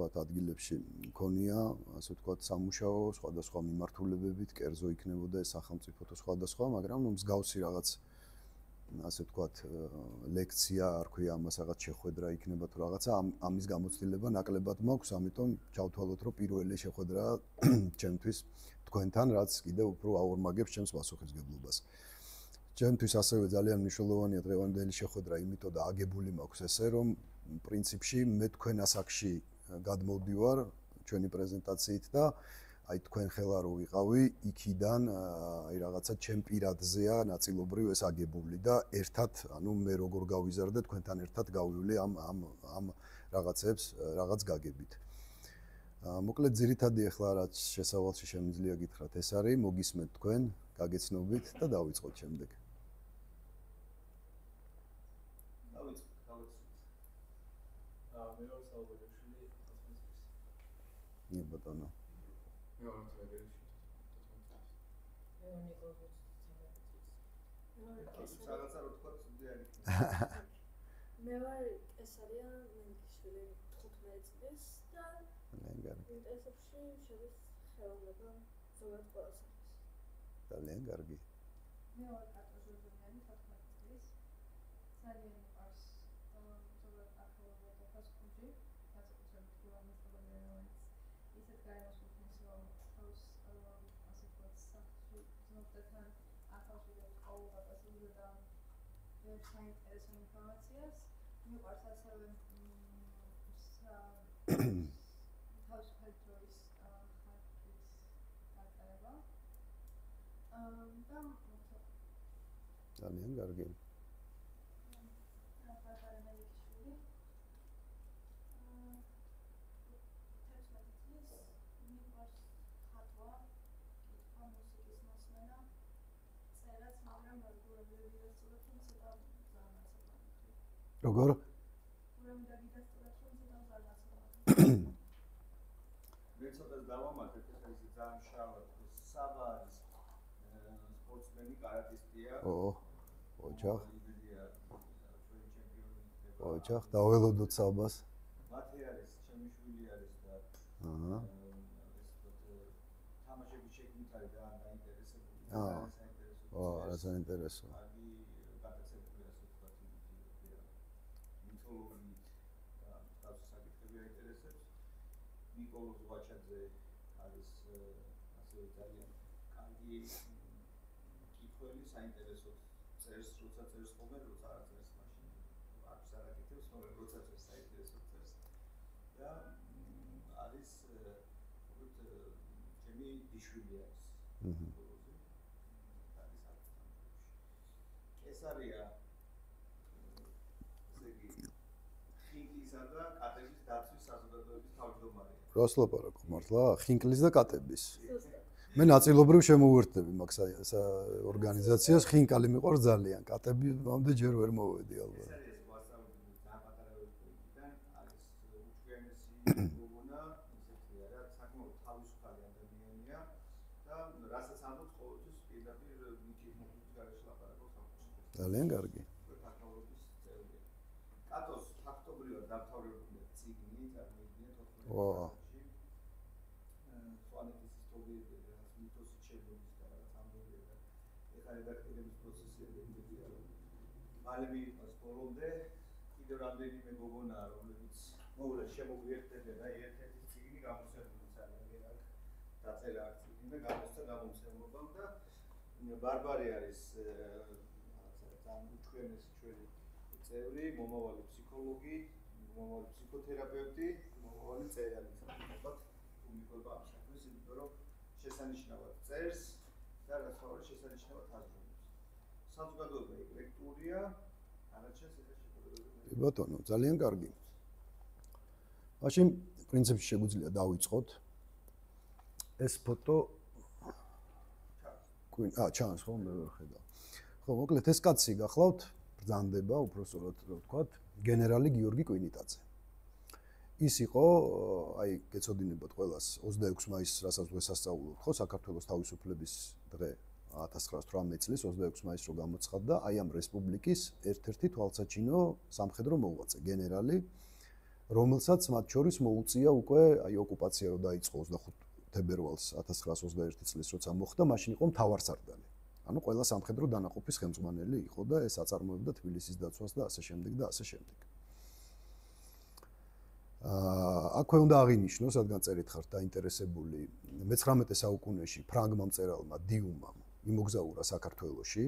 ვთქვათ, ადგილებში მქონია, ასე ვთქვათ, სამუშაო, სხვადასხვა მიმართულებებით, კერძო იქნებოდა ეს სახელმწიფო სხვადასხვა, მაგრამ მსგავსი რაღაც ასე ვთქვათ, ლექცია, არ ქვია ამას რაღაც შეხვედრა იქნება თუ რაღაცა, ამის გამოცდილება ნაკლებად მაქვს, ამიტომ ჩავთვალოთ, რომ პირველი შეხვედრა ჩემთვის თქვენთან, რაც კიდევ უფრო აორმაგებს ჩემს პასუხისმგებლობას. ჩემთვის ასევე ძალიან მნიშვნელოვანია დღევანდელი შეხვედრა, იმიტომ და აგებული მაქვს ესე, რომ პრინციპში მე თქვენ ასაკში გადმოვდივარ ჩვენი პრეზენტაციით და აი თქვენ ხელა რო ვიყავი, იქიდან აი რაღაცა ჩემ პირადზეა ნაწილობრივ ეს აგებული და ერთად, ანუ მე როგორ გავიზარდე თქვენთან ერთად გავივლი ამ რაღაცებს რაღაც გაგებით. მოკლედ ძირითადი ახლა რაც შესავალში შემიძლია გითხრათ, ეს არის მოგისმენთ თქვენ, გაგეცნობით და დავიწყოთ შემდეგ. Nie, batono. მე ვარ ესარია მენგიშვილი 15 წლის და ინტერესებში შედის ხელოვნება ზოგადად ყველასთვის. ძალიან კარგი. მე ვარ კატო ჟურნალისტი 14 წლის. ძალიან მიყვარს ზოგადად არქეოლოგია და ფასკუნჯი, განსაკუთრებით გულამოწყობილებას. ისეთ გაემოსულს რომ თავს ასე ვთქვათ საფრთხე ზოგადად ახალშობილებს ყოველდღე პასუხი და ვერ საინტერესო ინფორმაციას. მიყვარს ასევე თავისუფალი დროის ხარჯის გატარება. და ძალიან კარგი. როგორ? მე ცოტა დავამატებ, ეს არის ძალიან მშრალად. საბა არის სპორტსმენი, კარატისტია. ოჯახ. ოჯახ, დაველოდოთ საბას. მათი არის, ჩემი შვილი არის და თამაშების შექმნით არის ძალიან დაინტერესებული. რა საინტერესო. ნიკოლოზ ვაჩაძე არის ასევე ძალიან კარგი კითხველი, საინტერესო წერს, როცა წერს ხოლმე, როცა არ წერს მაშინ აქვს არაკეთებს, მაგრამ როცა წერს საინტერესო წერს. და არის ჩემი დიშვილი არის. ეს არის ხინკლისა და კატების დაცვის საზოგადოების თავმჯდომარე. რას ლაპარაკობ მართლა? ხინკლის და კატების. მე ნაწილობრივ შემოვერთები მაგ ორგანიზაციას, ხინკალი მიყვარს ძალიან, კატები მამდე ჯერ ვერ მოვედი ალბათ. ეს არის ვასწავლებელი ძალიან პატარა ვექტორიდან არის უჩვენესი გოგონა, ისეთი არა, საკმაოდ თავისუფალი ადამიანია და რასაც ამბობს ყოველთვის პირდაპირ მიკროფონის გარეშე ლაპარაკობს ამ խոսքებს. ძალიან კარგი. ფაქტობრივად წევრი. კატოს ფაქტობრივად დამთავრებულია წიგნი, წარმოიდგინეთ 14 წელს. რედაქტირების პროცესი ეძებია. მალე მიიღოს ბოლომდე კიდევ რამდენიმე გოგონაა, რომლებიც მოულეს შემოგვიერთდნენ და ერთ-ერთი წიგნი გამოსცემლიც არის აქ დაწერა აქ წიგნი და გამოსცა გამომცემლობამ და ბარბარე არის რაღაცა ძალიან უჩვენესი ჩვენი წევრი, მომავალი ფსიქოლოგი, მომავალი ფსიქოთერაპევტი, მომავალი წერალი. ალბათ უმიყვება ამ საქმეს, იმიტომ რომ შესანიშნავად წერს და რაც თავი შესანიშნავად აზროვნებს. საზოგადოება ეკლექტურია, არაჩენს ეს შეფერილობა. ბატონო, ძალიან კარგი. მაშინ პრინციპში შეგვიძლია დავიწყოთ. ეს ფოტო ჩანს ხო, მე ვერ ხედავ. ხო, მოკლედ ეს კაცი გახლავთ, ბრძანდება, უბრალოდ რო ვთქვათ, გენერალი გიორგი კვინიტაძე. ის იყო, აი, გეცოდინებათ ყველას 26 მაისს, რასაც დღესასწაულობთ, ხო, საქართველოს თავისუფლების დღე 1918 წლის 26 მაისს რო გამოცხადდა, აი ამ რესპუბლიკის ერთ-ერთი თვალსაჩინო სამხედრო მოღვაწე, გენერალი, რომელსაც მათ შორის მოუწია უკვე აი ოკუპაცია რო დაიწყო 25 თებერვალს 1921 წლის როცა მოხდა, მაშინ იყო მთავარსარდალი. ანუ ყველა სამხედრო დანაყოფის ხელმძღვანელი იყო და ეს აწარმოებდა თბილისის დაცვას და ასე შემდეგ და ასე შემდეგ. აქვე უნდა აღინიშნოს, რადგან წერით ხართ დაინტერესებული, მე-19 საუკუნეში ფრანგმა მწერალმა დიუმამ იმოგზაურა საქართველოში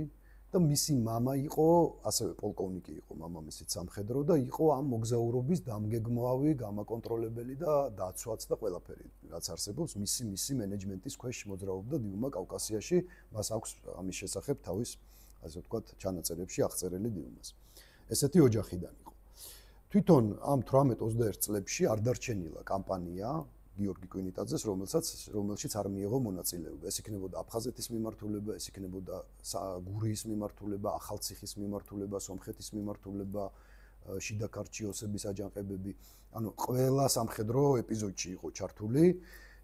და მისი მამა იყო, ასევე პოლკოვნიკი იყო მამამისიც სამხედრო და იყო ამ მოგზაურობის დამგეგმავი, გამაკონტროლებელი და დაცვაც და ყველაფერი, რაც არსებობს, მისი მენეჯმენტის ქვეშ მოძრაობდა დიუმა კავკასიაში, მას აქვს ამის შესახებ თავის, ასე ვთქვათ, ჩანაწერებში აღწერილი დიუმას. ესეთი ოჯახიდან იყო. თვითონ ამ 18-21 წლებში არ დარჩენილა კამპანია გიორგი კვინიტაძეს, რომელშიც არ მიიღო მონაწილეობა. ეს იქნებოდა აფხაზეთის მიმართულება, ეს იქნებოდა გურიის მიმართულება, ახალციხის მიმართულება, სომხეთის მიმართულება, შიდა ქარჩიოსების აჯანყებები. ანუ ყველა სამხედრო ეპიზოდში იყო ჩართული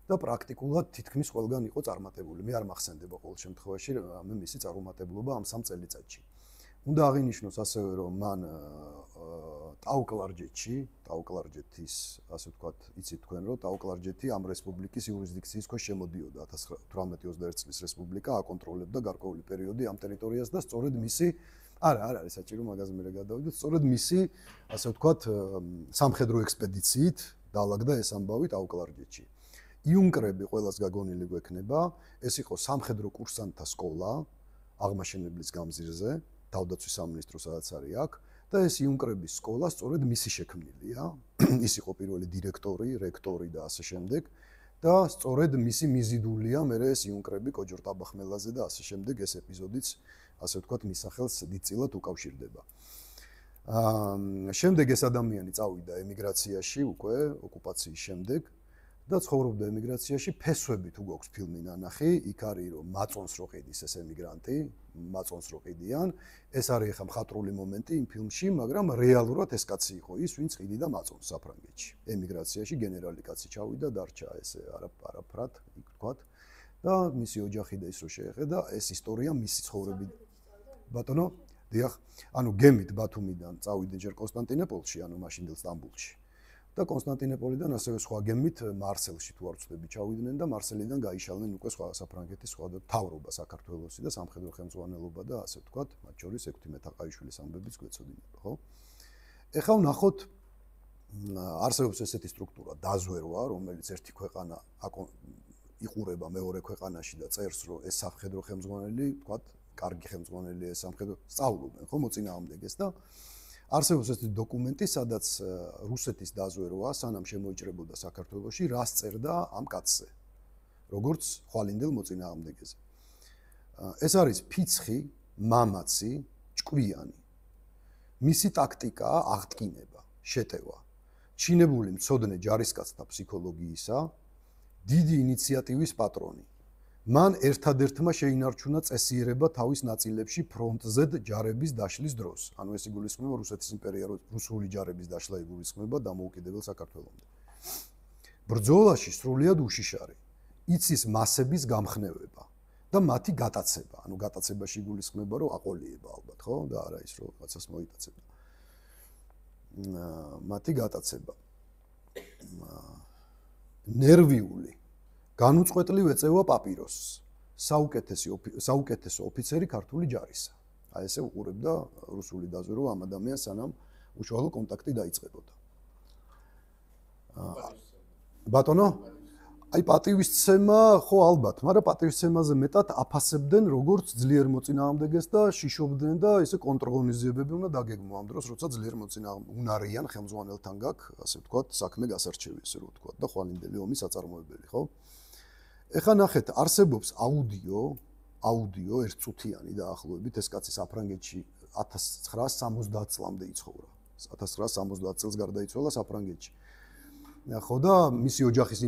და პრაქტიკულად თითქმის ყველგან იყო წარმატებული. მე არ მახსენდება ყოველ შემთხვევაში მისი წარუმატებლობა ამ 3 წელიწადში. უნდა აღინიშნოს ასევე, რომ მან ტაუკლარჯეთის, ასე ვთქვათ, იცით თქვენ, რომ ტაუკლარჯეთი ამ რესპუბლიკის იურისდიქციის ქვეშ შემოდიოდა. 1821 წლის რესპუბლიკა აკონტროლებდა გარკვეული პერიოდი ამ ტერიტორიას და სწორედ მისი არ არის საჭირო მაგაზე მე გადავიდეთ, სწორედ მისი, ასე ვთქვათ, სამხედრო ექსპედიციით დაალაგდა ეს ამბავი ტაუკლარჯეთში. იუნკრები ყველას გაგონილი გვექნება, ეს იყო სამხედრო კურსანტთა სკოლა აღმაშენებლის გამზირზე, თავდაცვის სამინისტრო სადაც არის აქ და ეს იუნკრების სკოლა სწორედ მისი შექმნილია. ის იყო პირველი დირექტორი, რექტორი და ასე შემდეგ და სწორედ მისი მიზიდულია მე ეს იუნკრები კოჯორ ტაბახმელაძე და ასე შემდეგ ეს ეპიზოდიც ასე ვთქვათ მის სახელს დიდწილად უკავშირდება. შემდეგ ეს ადამიანი წავიდა ემიგრაციაში უკვე ოკუპაციის შემდეგ და ცხოვრობდა ემიგრაციაში. ფესვები თუ გვაქვს ფილმი ნანახი, იქ არის რომ მაწონს რო ყიდის ეს ემიგრანტი, მაწონს რო ყიდიან. ეს არის ახლა მხატვრული მომენტი იმ ფილმში, მაგრამ რეალურად ეს კაცი იყო ის, ვინც ყიდიდა მაწონს საფრანგეთში. ემიგრაციაში გენერალი კაცი ჩავიდა, დარჩა ესე არაფრად, იქ ვთქვათ. და მისი ოჯახი და ის რო შეეხედა, ეს ისტორია მისი ცხოვრებით. ბატონო, დიახ, ანუ გემით ბათუმიდან წავიდა ჯერ კონსტანტინოპოლში, ანუ მაშინდელ სტამბოლში. და კონსტანტინოპოლიდან ასევე სხვა გემით მარსელში თუ არ ვცდები ჩავიდნენ და მარსელიდან გაიშალნენ უკვე სხვა საფრანგეთის სხვა მთავრობა საქართველოსი და სამხედრო ხელმძღვანელობა და ასე ვთქვათ, მათ შორის ექვთიმე თაყაიშვილის ამბებიც გვეცოდინება, ხო? ეხლა ვნახოთ არსებობს ესეთი სტრუქტურა დაზვერვა, რომელიც ერთი ქვეყანა იყურება მეორე ქვეყანაში და წერს, რომ ეს სამხედრო ხელმძღვანელი, ვთქვათ, კარგი ხელმძღვანელი ეს სამხედრო სწავლობენ, ხო, მოწინააღმდეგეს და არსებობს ესეთი დოკუმენტი, სადაც რუსეთის დაზვერვა სანამ შემოიჭრებოდა საქართველოში, რას წერდა ამ კაცზე, როგორც ხვალინდელ მოწინააღმდეგეზე. ეს არის ფიცხი, მამაცი, ჭკვიანი. მისი ტაქტიკაა აღტკინება, შეტევა, ჩინებული მცოდნე ჯარისკაცთა ფსიქოლოგიისა, დიდი ინიციატივის პატრონი. მან ერთადერთმა შეინარჩუნა წესიერება თავის ნაწილებში ფრონტზე ჯარების დაშლის დროს. ანუ ეს იგულისხმება რუსეთის რუსული ჯარების დაშლა იგულისხმება დამოუკიდებელ საქართველომდე. ბრძოლაში სრულიად უშიშარი, იცის მასების გამხნევება და მათი გატაცება. ანუ გატაცებაში იგულისხმება, რომ აყოლიება ალბათ, ხო? და არა ის, რომ რაღაცას მოიტაცება. მათი გატაცება. ნერვიული განუწყვეტლივ ეწევა პაპიროსს, საუკეთესო ოფიცერი ქართული ჯარისა. აი ესე უყურებდა რუსული დაზვერვა ამ ადამიანს, სანამ უშუალო კონტაქტი დაიწყებოდა. ბატონო, აი პატივისცემა, ხო ალბათ, მაგრამ პატივისცემაზე მეტად აფასებდნენ როგორც ძლიერ მოწინააღმდეგეს და შიშობდნენ და ესე კონტრორგანიზებები უნდა დაგეგმო ამ დროს, როცა ძლიერ უნარიან ხელმძღვანელთან გაქვს, ასე ვთქვათ, საქმე გასარჩევი, ესე რომ ვთქვათ და ხვალინდელი ომის აწარმოებელი, ხო? ეხლა ნახეთ, არსებობს აუდიო ერთწუთიანი დაახლოებით, ეს კაცი საფრანგეთში 1970 წლამდე იცხოვრა. 1970 წელს გარდაიცვალა საფრანგეთში. ხო და მისი ოჯახის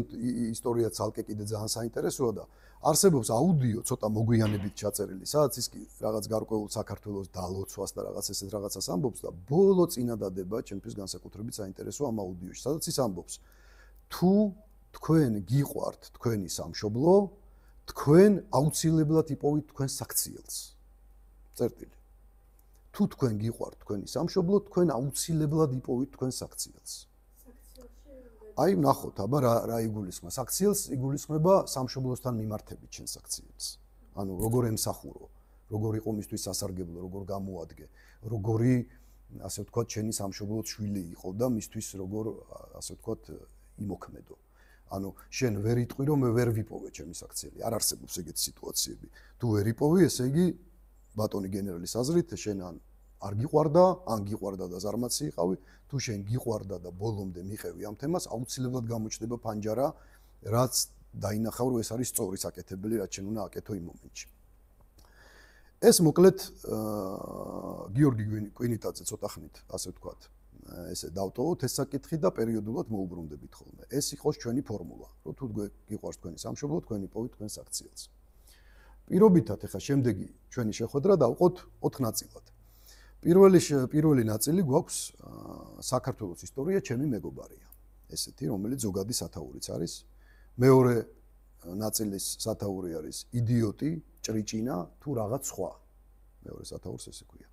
ისტორია ცალკე კიდე ძალიან საინტერესოა და არსებობს აუდიო ცოტა მოგვიანებით ჩაწერილი, სადაც ის რაღაც გარკვეულ საქართველოს დალოცვას და რაღაც ესეთ რაღაცას ამბობს და ბოლო წინადადება ჩემთვის განსაკუთრებით საინტერესოა ამ აუდიოში, სადაც ის ამბობს, თუ თქვენ გიყვართ თქვენი სამშობლო, თქვენ აუცილებლად იპოვით თქვენ საქციელს. წერტილი. თუ თქვენ გიყვართ თქვენი სამშობლო, თქვენ აუცილებლად იპოვით თქვენ საქციელს. აი ნახოთ, აბა რა იგულისხმება. საქციელს იგულისხმება სამშობლოსთან მიმართებით ჩვენს საქციელს. ანუ როგორ ემსახურო, როგორ იყო მისთვის სასარგებლო, როგორ გამოადგე, როგორი ასე ვთქვათ, ჩვენი სამშობლოს შვილი იყო და მისთვის როგორ ასე ვთქვათ, იმოქმედო. ანუ შენ ვერ იტყვი რომ მე ვერ ვიპოვე ჩემი საქციელი. არ არსებობს ეგეთი სიტუაციები. თუ ვერ იპოვი, ესე იგი ბატონი გენერალის აზრით შენ არ გიყვარდა, ან გიყვარდა და ზარმაცი იყავი, თუ შენ გიყვარდა და ბოლომდე მიყევი ამ თემას, აუცილებლად გამოჩნდება ფანჯარა, რაც დაინახავ რომ ეს არის სწორი საკეთებელი, რაც შენ უნდა აკეთო იმ მომენტში. ეს მოკლედ გიორგი კვინიტაძე ცოტა ხნით, ასე ვთქვათ, ესე დავტოვოთ ეს საკითხი და პერიოდულად მოუბრუნდებით ხოლმე. ეს იყოს ჩვენი ფორმულა, რომ თუ გიყვარს თქვენი სამშობლო, თქვენ იპოვით თქვენ საქციელს. პირობითად ახლა შემდეგი ჩვენი შეხვედრა დავყოთ 4 ნაწილად. პირველი ნაწილი გვაქვს საქართველოს ისტორია ჩემი მეგობარია. ესეთი, რომელიც ზოგადი სათაურიც არის. მეორე ნაწილის სათაური არის იდიოტი, ჭრიჭინა თუ რაღაც სხვა. მეორე სათაურს ესე ქვია.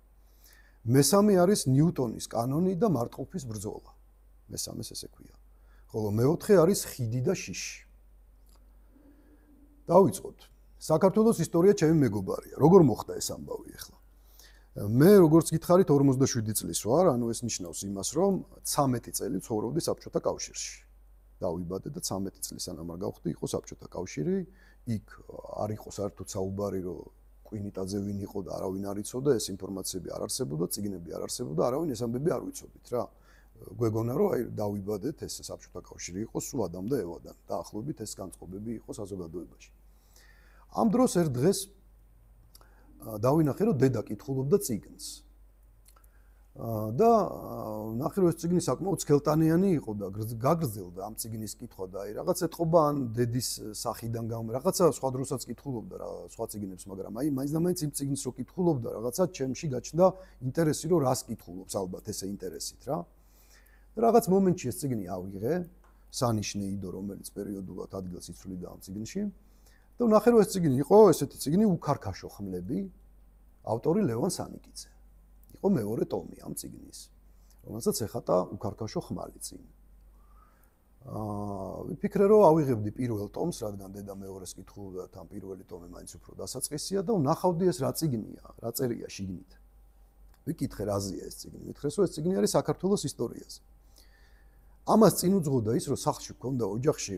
მესამე არის ნიუტონის კანონი და მარტყოფის ბრძოლა. მესამეს ესე ქვია. ხოლო მეოთხე არის ხიდი და შიში. დავიწყოთ. საქართველოს ისტორია ჩემი მეგობარია. როგორ მოხდა ეს ამბავი ახლა? მე როგორც გითხარით 47 წლის ვარ, ანუ ეს ნიშნავს იმას, რომ 13 წელი ცხოვრობდი საბჭოთა კავშირში. დავიბადე და 13 წლის სანამ არ გავხდი, იყო საბჭოთა კავშირი, იქ არ იყო საერთოდ საუბარი, რომ კვინიტაძე ვინ იყო და არავინ არ იცოდა, ეს ინფორმაციები არ არსებობდა, წიგნები არ არსებობდა, არავინ ეს ამბები არ ვიცოდით რა. გვეგონა რომ აი დავიბადეთ, ეს საბჭოთა კავშირი იყო სულ ადამ და ევადან, დაახლოებით ეს განწყობები იყო საზოგადოებაში. ამ დროს ერთ დღეს დავინახე რომ დედა კითხულობდა წიგნს. და ნახე რომ ეს წიგნი საკმაოდ სქელტანიანი იყო და გაგრძელდა ამ წიგნის კითხვა და აი რაღაც ეთყობა ან დედის სახიდან რაღაცა სხვა დროსაც კითხულობდა რა სხვა წიგნებს, მაგრამ აი მაინც და მაინც იმ წიგნს რო კითხულობდა, რაღაცა ჩემში გაჩნდა ინტერესი რომ რას კითხულობს ალბათ ესე ინტერესით რა. და რაღაც მომენტში ეს წიგნი ავიღე, სანიშნე იდო, რომელიც პერიოდულად ადგილს იცვლიდა ამ წიგნში. და ნახე რომ ეს წიგნი იყო, ესეთი წიგნი უქარქაშო ხმლები, ავტორი ლევან სანიკიძე. იყო მეორე ტომი ამ წიგნის, რომელსაც ეხატა უქარქაშო ხმალი წინ. ვიფიქრე რომ ავიღებდი პირველ ტომს, რადგან დედა მეორეს კითხულობდა და თან პირველი ტომი მაინც უფრო დასაწყისია და ვნახავდი ეს რა წიგნია, რა წერია შიგნით. ვიკითხე რაზეა ეს წიგნი, მითხრეს რომ ეს წიგნი არის საქართველოს ისტორიაზე. ამას წინ უძღოდა ის, რომ სახლში მქონდა ოჯახში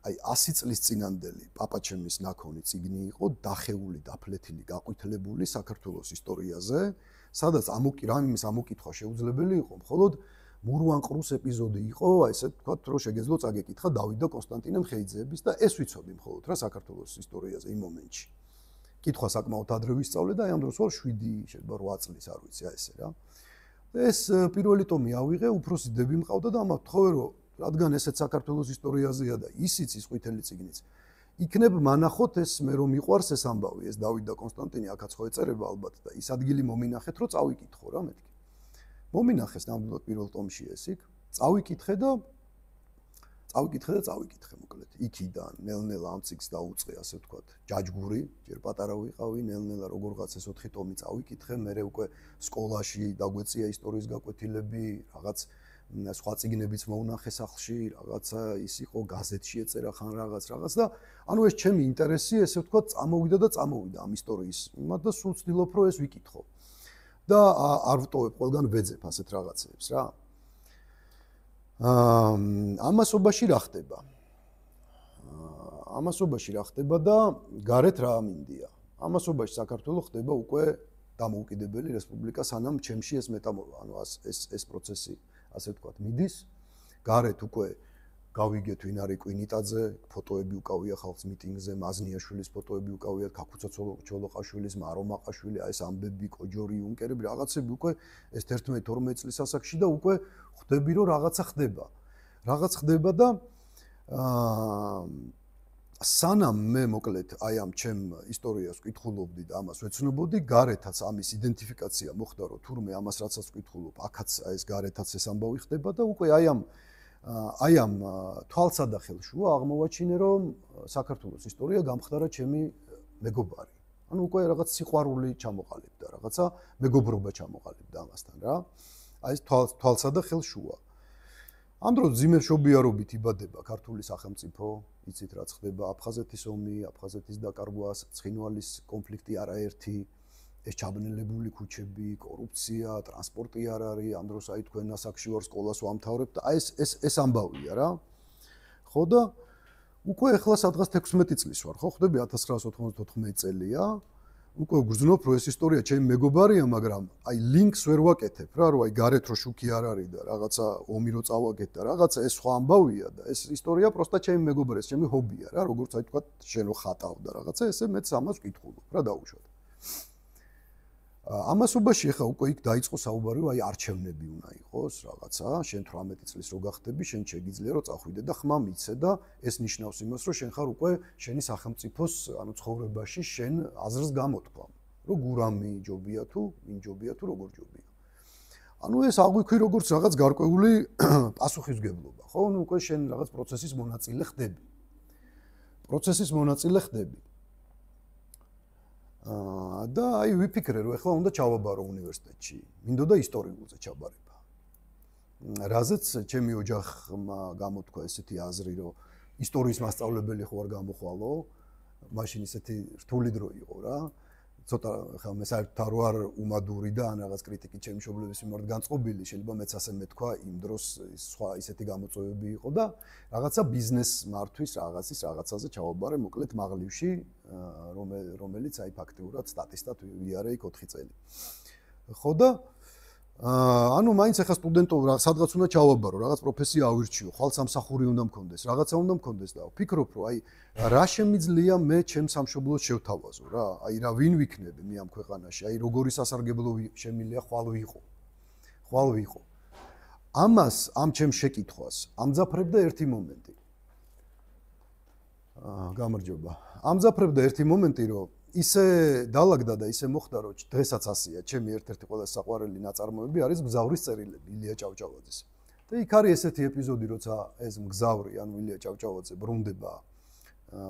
აი 100 წლის წინანდელი პაპაჩემის ნაქონი წიგნი იყო, დახეული, დაფლეთილი, გაყვითლებული საქართველოს ისტორიაზე, სადაც რამის ამოკითხვა შეუძლებელი იყო, მხოლოდ მურვანყრუს ეპიზოდი იყო, აი ესე თქვა, რომ შეგეძლო წაგეკითხა დავით და კონსტანტინე მხეიძეების და ეს ვიცოდი მხოლოდ რა საქართველოს ისტორიაზე იმ მომენტში. კითხვა საკმაოდ ადრე ვისწავლე და აი ამ დროს ვარ 7, შეიძლება 8 წლის, არ ვიცი, აი ესე რა. ეს პირველი ტომი ავიღე, უფროსი დები მყავდა და ამათ თხოვე რომ რადგან ესეც საქართველოს ისტორიაზეა და ისიც ის ყვითელი წიგნიც. იქნებ მანახოთ ეს მე რომ მიყვარს ეს ამბავი, ეს დავით და კონსტანტინე აქაც ხო ეწერება ალბათ და ის ადგილი მომინახეთ რომ წავიკითხო რა მეთქი. მომინახეს ნამდვილად პირველ ტომში ეს იქ, წავიკითხე და წავიკითხე მოკლედ. იქიდან ნელ-ნელა ამ წიგნს დაუწყე, ასე ვთქვათ, ჯაჯგური, ჯერ პატარა ვიყავი, ნელ-ნელა როგორღაც ეს 4 ტომი წავიკითხე, მერე უკვე სკოლაში დაგვეწია ისტორიის გაკვეთილები, რაღაც სხვა წიგნებიც მოვნახე სახლში, რაღაცა ის იყო გაზეთში ეწერა ხან რაღაც და ანუ ეს ჩემი ინტერესი, ესე ვთქვათ, წამოვიდა ამ ისტორიის იმათ და სულ ვცდილობ რომ ეს ვიკითხო. და არ ვტოვებ ყველგან ვეძებ ასეთ რაღაცებს რა. ამასობაში რა ხდება? ამასობაში რა ხდება და გარეთ რა მინდია? ამასობაში საქართველოს ხდება უკვე დამოუკიდებელი რესპუბლიკა, სანამ ჩემში ეს ანუ ეს პროცესი ასე ვთქვათ, მიდის. გარეთ უკვე გავიგეთ ვინ არის კვინიტაძე, ფოტოები უკავია ხალხს მიტინგზე, მაზნიაშვილის ფოტოები უკავიათ, ქაქუცა ჩოლოყაშვილის, მარო მაყაშვილი, აი ეს ამბები, კოჯორი, იუნკერები, რაღაცები უკვე ეს 11-12 წლის ასაკში და უკვე ხვდები რომ რაღაცა ხდება. რაღაც ხდება და სანამ მე მოკლედ აი ამ ჩემ ისტორიას ვკითხულობდი და ამას ვეცნობოდი, გარეთაც ამის იდენტიფიკაცია მოხდა, რომ თურმე ამას რაცაც ვკითხულობ, აქაც ეს გარეთაც ეს ამბავი ხდება და უკვე აი ამ თვალსადახელშუა აღმოვაჩინე, რომ საქართველოს ისტორია გამხდარა ჩემი მეგობარი. ანუ უკვე რაღაც სიყვარული ჩამოყალიბდა, რაღაცა მეგობრობა ჩამოყალიბდა ამასთან რა. აი ეს თვალსადახელშუა. ამ დროს ძიმებშობიარობით იბადება ქართული სახელმწიფო, იცით რაც ხდება აფხაზეთის ომი, აფხაზეთის დაკარგვა, ცხინვალის კონფლიქტი არაერთი, ეს ჩაბნელებული ქუჩები, კორუფცია, ტრანსპორტი არ არის, ამ დროს აი თქვენ ასაკში ვარ სკოლას ვამთავრებ და აი ეს ამბავია რა. ხო და უკვე ახლა სადღაც 16 წლის ვარ, ხო ხდები 1994 წელია. უკვე გრძნობ რომ ეს ისტორია ჩემი მეგობარია, მაგრამ აი ლინკს ვერ ვაკეთებ რა, რომ აი გარეთ რო შუქი არ არის და რაღაცა ომი რო წავაგეთ და რაღაცა ეს სხვა ამბავია და ეს ისტორია პროსტა ჩემი მეგობარია, ეს ჩემი ჰობია რა, როგორც აი თქვა შენ რო ხატავ და რაღაცა ესე მეც ამას ვკითხულობ რა დაუშვათ. ამასობაში ახლა უკვე იქ დაიწყო საუბარი, აი არჩევნები უნდა იყოს რაღაცა, შენ 18 წლის რო გახდები, შენ შეგიძლია რომ წახვიდე და ხმა მიცე და ეს ნიშნავს იმას, რომ შენ ხარ უკვე შენი სახელმწიფოს, ანუ ცხოვრებაში შენ აზრს გამოთქვა, რომ გურამი ჯობია თუ ვინ ჯობია თუ როგორ ჯობია. ანუ ეს აღვიქვი როგორც რაღაც გარკვეული პასუხისმგებლობა, ხო? ანუ უკვე შენ რაღაც პროცესის მონაწილე ხდები. პროცესის მონაწილე ხდები. და აი ვიფიქრე რომ ახლა უნდა ჩავაბარო უნივერსიტეტში. მინდოდა ისტორიულზე ჩაბარება. რაზეც ჩემი ოჯახმა გამოთქვა ესეთი აზრი, რომ ისტორიის მასწავლებელი ხო არ გამოხვალო, მაშინ ესეთი რთული დრო იყო რა. ცოტა ხა მე საერთოდ არ უმადური და ან რაღაც კრიტიკი ჩემი მშობლების მიმართ განწყობილი, შეიძლება მეც ასე მეთქვა, იმ დროს სხვა ისეთი გამოწვევები იყო და რაღაცა ბიზნეს მართვის რაღაცის რაღაცაზე ჩავაბარე მოკლედ მაღლივში, რომელიც აი ფაქტიურად სტატისტად ვიარე იქ 4 წელი. ხო და ანუ მაინც ახლა სტუდენტობა სადღაც უნდა ჩავაბარო, რაღაც პროფესია ავირჩიო, ხვალ სამსახური უნდა მქონდეს, რაღაცა უნდა მქონდეს და ვფიქრობ, რომ აი რა შემიძლია მე ჩემს სამშობლოს შევთავაზო რა, აი რა ვინ ვიქნები მე ამ ქვეყანაში, აი როგორი სასარგებლო შემიძლია ხვალ ვიყო. ამას ამ ჩემს შეკითხვას ამძაფრებდა ერთი მომენტი. გამარჯობა. ამძაფრებდა ერთი მომენტი, რომ ისე დალაგდა და ისე მოხდა, რომ დღესაც ასია, ჩემი ერთ-ერთი ყველაზე საყვარელი ნაწარმოები არის მგზავრის წერილები ილია ჭავჭავაძის. და იქ არის ესეთი ეპიზოდი, როცა ეს მგზავრი, ანუ ილია ჭავჭავაძე ბრუნდება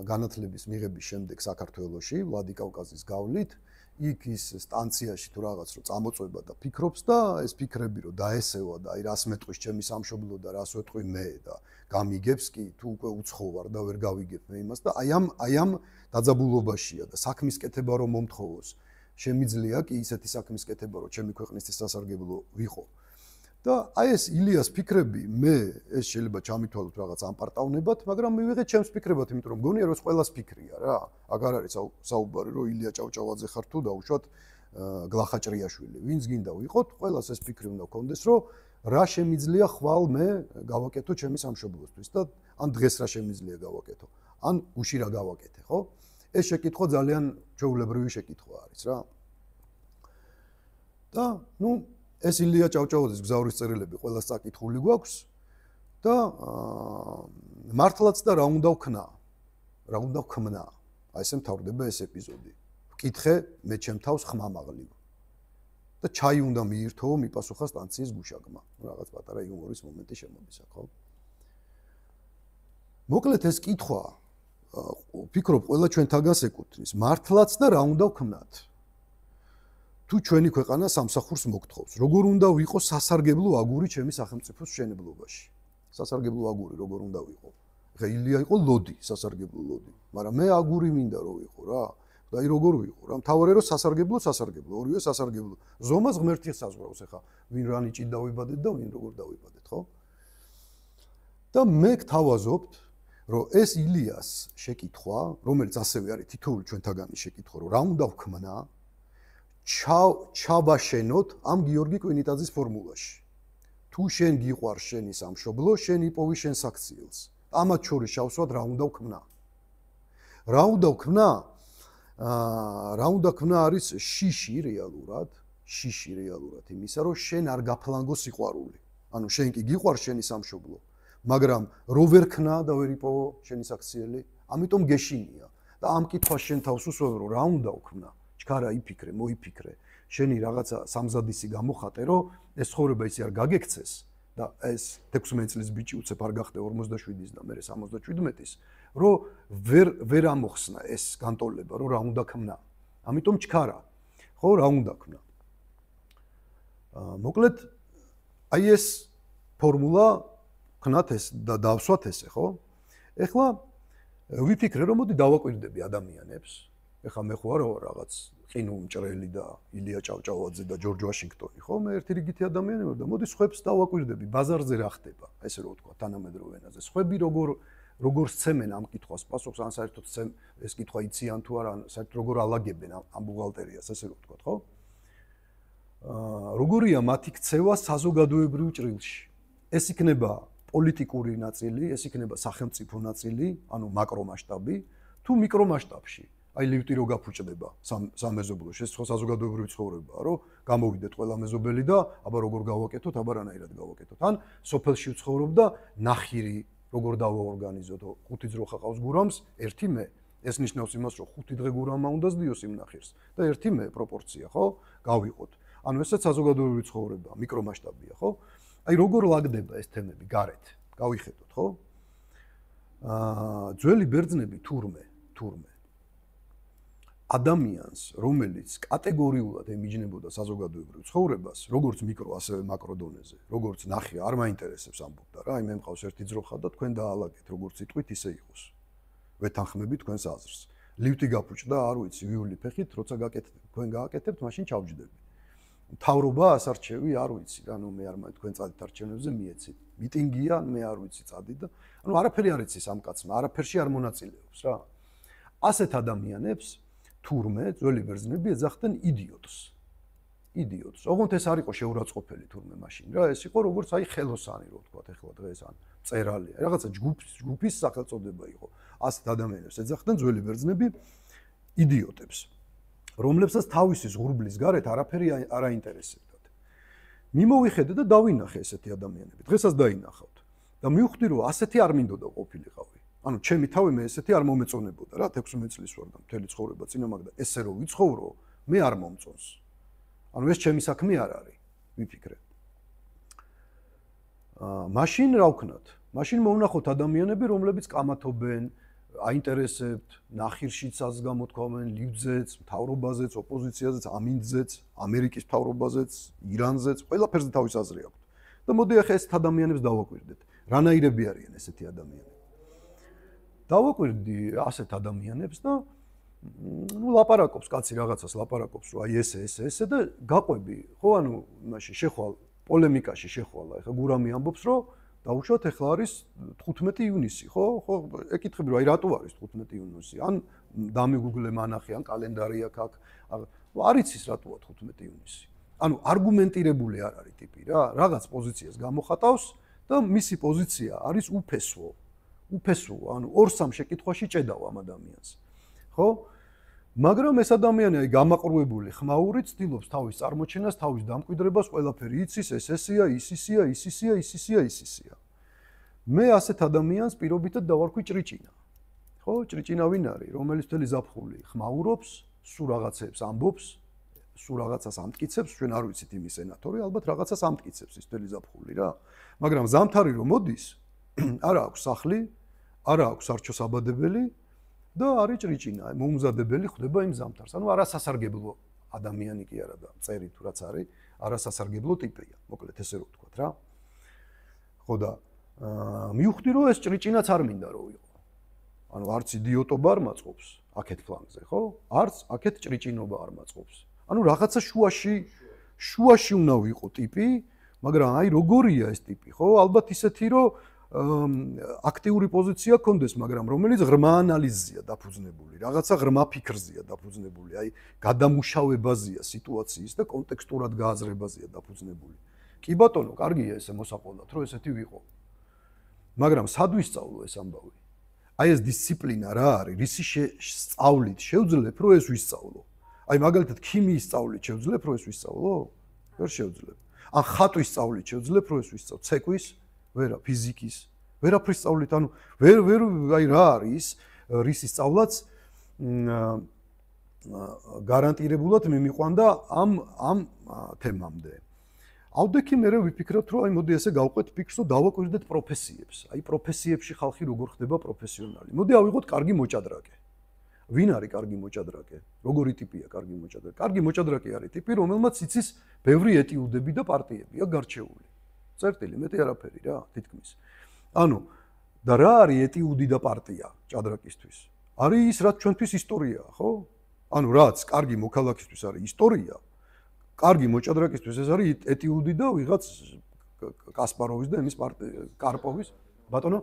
განათლების მიღების შემდეგ საქართველოში, ვლადიკავკაზის გავლით, იქ ის სტანციაში თუ რაღაც რო წამოწვება და ფიქრობს და ეს ფიქრები რო დაესევა და აი რას მეტყვის ჩემი სამშობლო და რას ვეტყვი მე და გამიგებს კი თუ უკვე უცხო ვარ და ვერ გავიგებ მე იმას და აი ამ დაძაბულობაშია და საქმის კეთება რომ მომთხოვოს შემიძლია კი ისეთი საქმის კეთება რომ ჩემი ქვეყნისთვის სასარგებლო ვიყო და აი ეს ილიას ფიქრები მე ეს შეიძლება ჩამითვალოთ რაღაც ამპარტავნებად, მაგრამ მივიღეთ ჩემს ფიქრებად, იმიტომ რომ მგონია რომ ყველას ფიქრია რა. აქ არ არის საუბარი რომ ილია ჭავჭავაძე ხარ თუ დაუშვათ გლახაჭრიაშვილი. ვინც გინდა ვიყოთ, ყველას ეს ფიქრი უნდა გქონდეს, რომ რა შემიძლია ხვალ მე გავაკეთო ჩემი სამშობლოსთვის და ან დღეს რა შემიძლია გავაკეთო, ან გუში რა გავაკეთე, ხო? ეს შეკითხვა ძალიან ჩვეულებრივი შეკითხვა არის რა. და ნუ ეს ილია ჭავჭავაძის მგზავრის წერილები ყველას წაკითხული გვაქვს და მართლაც და რა უნდა ვქმნა. აი ესე მთავრდება ეს ეპიზოდი. ვკითხე მე ჩემ თავს ხმამაღლივ. და ჩაი უნდა მიირთოვო მიპასუხა სტანციის გუშაგმა. რაღაც პატარა იუმორის მომენტი შემოდის აქ, ხო? მოკლედ ეს კითხვა ვფიქრობ ყველა ჩვენთაგანს ეკუთვნის. მართლაც და რა უნდა ვქმნათ? თუ ჩვენი ქვეყანა სამსახურს მოგთხოვს, როგორ უნდა ვიყო სასარგებლო აგური ჩემი სახელმწიფოს მშენებლობაში? სასარგებლო აგური როგორ უნდა ვიყო? ეხლა ილია იყო ლოდი, სასარგებლო ლოდი, მაგრამ მე აგური მინდა რომ ვიყო რა. და აი როგორ ვიყო რა? მთავარი რომ სასარგებლო, ორივე სასარგებლო. ზომას ღმერთი საზღვრავს ეხლა, ვინ რა ნიჭით დავიბადეთ და ვინ როგორ დავიბადეთ, ხო? და მე გთავაზობთ, რომ ეს ილიას შეკითხვა, რომელიც ასევე არის თითოეული ჩვენთაგანი შეკითხვა, რომ რა უნდა ვქმნა? ჩავაშენოთ ამ გიორგი კვინიტაძის ფორმულაში. თუ შენ გიყვარს შენი სამშობლო, შენ იპოვი შენს აქციელს. ამათ შორის შავსვათ რა უნდა ვქმნა? რა უნდა ვქმნა არის შიში რეალურად იმისა, რომ შენ არ გაფლანგო სიყვარული. ანუ შენ კი გიყვარს შენი სამშობლო, მაგრამ რო ვერ ქნა და ვერ იპოვო შენი აქციელი, ამიტომ გეშინია. და ამ კითხვას შენ თავს უსვევ, რომ რა უნდა ვქმნა? ჩქარა იფიქრე, მოიფიქრე, შენი რაღაცა სამზადისი გამოხატე, რომ ეს ცხოვრება ისე არ გაგექცეს და ეს 16 წლის ბიჭი უცებ არ გახდე 47-ის და მერე 77-ის, რომ ვერ ამოხსნა ეს განტოლება, რომ რა უნდა ქნა. ამიტომ ჩქარა, ხო, რა უნდა ქნა. მოკლედ, აი ეს ფორმულა ვთქნათ ეს და დავსვათ ესე, ხო? ეხლა ვიფიქრე, რომ მოდი დავაკვირდები ადამიანებს. ეხლა მე ხო არა რაღაც ყინუ მჭრელი და ილია ჭავჭავაძე და ჯორჯ ვაშინგტონი, ხო? მე ერთი რიგითი ადამიანი ვარ და მოდი სხვებს დავაკვირდები, ბაზარზე რა ხდება, ესე რომ ვთქვა, თანამედროვე ენაზე. სხვები როგორ სცემენ ამ კითხვას პასუხს, ან საერთოდ ეს კითხვა იციან თუ არა, ან საერთოდ როგორ ალაგებენ ამ ბუღალტერიას, ესე რომ ვთქვა, ხო? როგორია მათი ქცევა საზოგადოებრივ ჭრილში? ეს იქნება პოლიტიკური ნაწილი, ეს იქნება სახელმწიფო ნაწილი, ანუ მაკრომასშტაბი, თუ მიკრომასშტაბში. აი ლიფტი რო გაფუჭდება სამეზობლოში, ეს ხო საზოგადოებრივი ცხოვრებაა, რომ გამოვიდეთ ყველა მეზობელი და აბა როგორ გავაკეთოთ, აბა რანაირად გავაკეთოთ. ან სოფელში ვცხოვრობ და ნახირი როგორ დავაორგანიზოთ, 5 ძრო ხაყავს გურამს, ერთი მე. ეს ნიშნავს იმას, რომ 5 დღე გურამა უნდა ზდიოს იმ ნახირს და ერთი მე პროპორცია, ხო? გავიყოთ. ანუ ესეც საზოგადოებრივი ცხოვრებაა, მიკრომასშტაბია, ხო? აი როგორ ლაგდება ეს თემები გარეთ? გავიხედოთ, ხო? ძველი ბერძნები თურმე ადამიანს, რომელიც კატეგორიულად ემიჯნებოდა საზოგადოებრივ ცხოვრებას, როგორც მიკრო, ასევე მაკრო დონეზე, როგორც ნახე, არ მაინტერესებს ამბობდა რა, აი მე მყავს ერთი ძროხა და თქვენ დაალაგეთ, როგორც იტყვით, ისე იყოს. ვეთანხმები თქვენს აზრს. ლიფტი გაფუჭდა, არ ვიცი, ვიული ფეხით, როცა თქვენ გააკეთებთ, მაშინ ჩავჯდები. მთავრობა ასარჩევი, არ ვიცი რა, ნუ მე არ თქვენ წადით არჩევნებზე მიეცით. მიტინგია, მე არ ვიცი წადი და ანუ არაფერი არ იცის ამ კაცმა, არაფერში არ მონაწილეობს რა. ასეთ ადამიანებს თურმე ძველი ბერძნები ეძახდნენ იდიოტს. ოღონდ ეს არ იყო შეურაცხყოფელი თურმე მაშინ რა, ეს იყო როგორც აი ხელოსანი რო ვთქვათ ეხლა დღეს ან წერალი, რაღაცა ჯგუფის სახელწოდება იყო. ასეთ ადამიანებს ეძახდნენ ძველი ბერძნები იდიოტებს, რომლებსაც თავისი ზღურბლის გარეთ არაფერი არ აინტერესებდათ. მიმოვიხედე და დავინახე ესეთი ადამიანები. დღესაც დაინახავთ და მივხვდი რომ ასეთი არ მინდოდა ყოფილიყავი. ანუ ჩემი თავი მე ესეთი არ მომეწონებოდა რა 16 წლის ვარ და მთელი ცხოვრება წინა მაგდა ესე რომ ვიცხოვრო მე არ მომწონს. ანუ ეს ჩემი საქმე არ არის, ვიფიქრე. მაშინ რა ვქნათ? მაშინ მოვნახოთ ადამიანები, რომლებიც კამათობენ, აინტერესებთ, ნახირშიც ას გამოთქვამენ, ლიბძეც, მთავრობაზეც, ოპოზიციაზეც, ამინდზეც, ამერიკის მთავრობაზეც, ირანზეც, ყველაფერზე თავის აზრი აქვს. და მოდი ახლა ესეთ ადამიანებს დავაკვირდეთ. რანაირები არიან ესეთი ადამიანები? დავაკვირდი ასეთ ადამიანებს და ნუ ლაპარაკობს კაცი რაღაცას ლაპარაკობს რომ აი ესე და გაყვები ხო ანუ იმაში შეხვალ პოლემიკაში შეხვალა ეხლა გურამი ამბობს რომ დაუშვათ ეხლა არის 15 ივნისი ხო ეკითხები რომ აი რატო არის 15 ივნისი ან დამიგუგლე მანახი ან კალენდარი აქვს არ იცის რატოა 15 ივნისი ანუ არგუმენტირებული არ არის ტიპი რა რაღაც პოზიციას გამოხატავს და მისი პოზიცია არის უფესო ანუ 2-3 შეკითხვაში ჭედავ ამ ადამიანს ხო მაგრამ ეს ადამიანი აი გამაყრუებული ხმაური ცდილობს თავის წარმოჩენას, თავის დამკვიდრებას, ყველაფერი იცის, ესეა, ისისია. მე ასეთ ადამიანს პირობითად დავარქვი ჭრიჭინა. ხო, ჭრიჭინა ვინ არის, რომელიც მთელი ზაფხული ხმაურობს, სულ რაღაცებს ამბობს, სულ რაღაცას ამტკიცებს, ჩვენ არ ვიცით იმის სენატორი, ალბათ რაღაცას ამტკიცებს ის მთელი ზაფხული რა. მაგრამ ზამთარი რომ მოდის, არა აქვს სახლი, არა აქვს არჩოსაბადებელი და არის ჭრიჭინა, მომზადებელი ხდება იმ ზამთარს. ანუ არასასარგებლო ადამიანი კი არა და წერი თუ რაც არის, არასასარგებლო ტიპია. მოკლედ ესე რომ ვთქვათ რა. ხო და მივხვდი რომ ეს ჭრიჭინაც არ მინდა რომ იყო. ანუ არც იდიოტობა არ მაწყობს აქეთ ფლანგზე, ხო? არც აქეთ ჭრიჭინობა არ მაწყობს. ანუ რაღაცა შუაში უნდა ვიყო ტიპი, მაგრამ აი როგორია ეს ტიპი, ხო? ალბათ ისეთი რომ აქტიური პოზიცია კონდეს, მაგრამ რომელიც ღრმა ანალიზია დაფუძნებული, რაღაცა ღრმა ფიქრზია დაფუძნებული, აი გადამუშავებაზია სიტუაციის და კონტექსტურად გააზრებაზია დაფუძნებული. კი ბატონო, კარგია ესე მოსაყოლად, რომ ესეთი ვიყო. მაგრამ სად ვისწავლო ეს ამბავი? აი ეს დისციპლინა რა არის? რისი სწავლით შევძლებ, რომ ეს ვისწავლო? აი მაგალითად ქიმიის სწავლით შევძლებ, რომ ეს ვისწავლო? ვერ შევძლებ. ან ხატვის სწავლით შევძლებ, რომ ეს ვისწავლო? ცეკვის ვერა ფიზიკის ვერაფრის სწავლით ანუ ვერ აი რა არის რისი სწავლაც გარანტირებულად მიმიყვანდა ამ თემამდე. ავდექი მე ვიფიქროთ რომ აი მოდი ესე გავყვეთ ფიქრს რომ დავაკვირდეთ პროფესიებს. აი პროფესიებში ხალხი როგორ ხდება პროფესიონალი. მოდი ავიღოთ კარგი მოჭადრაკე. ვინ არის კარგი მოჭადრაკე? როგორი ტიპია კარგი მოჭადრაკე? კარგი მოჭადრაკე არის ტიპი რომელმაც იცის ბევრი ეტიუდები და პარტიები აქვს გარჩეული. წერტილი მეტი არაფერი რა თითქმის. ანუ და რა არის ეტიუდი და პარტია ჭადრაკისთვის? არის ის, რაც ჩვენთვის ისტორიაა, ხო? ანუ რაც კარგი მოქალაქისთვის არის ისტორია, კარგი მოჭადრაკისთვის ეს არის ეტიუდი და ვიღაც კასპაროვის და იმის კარპოვის, ბატონო?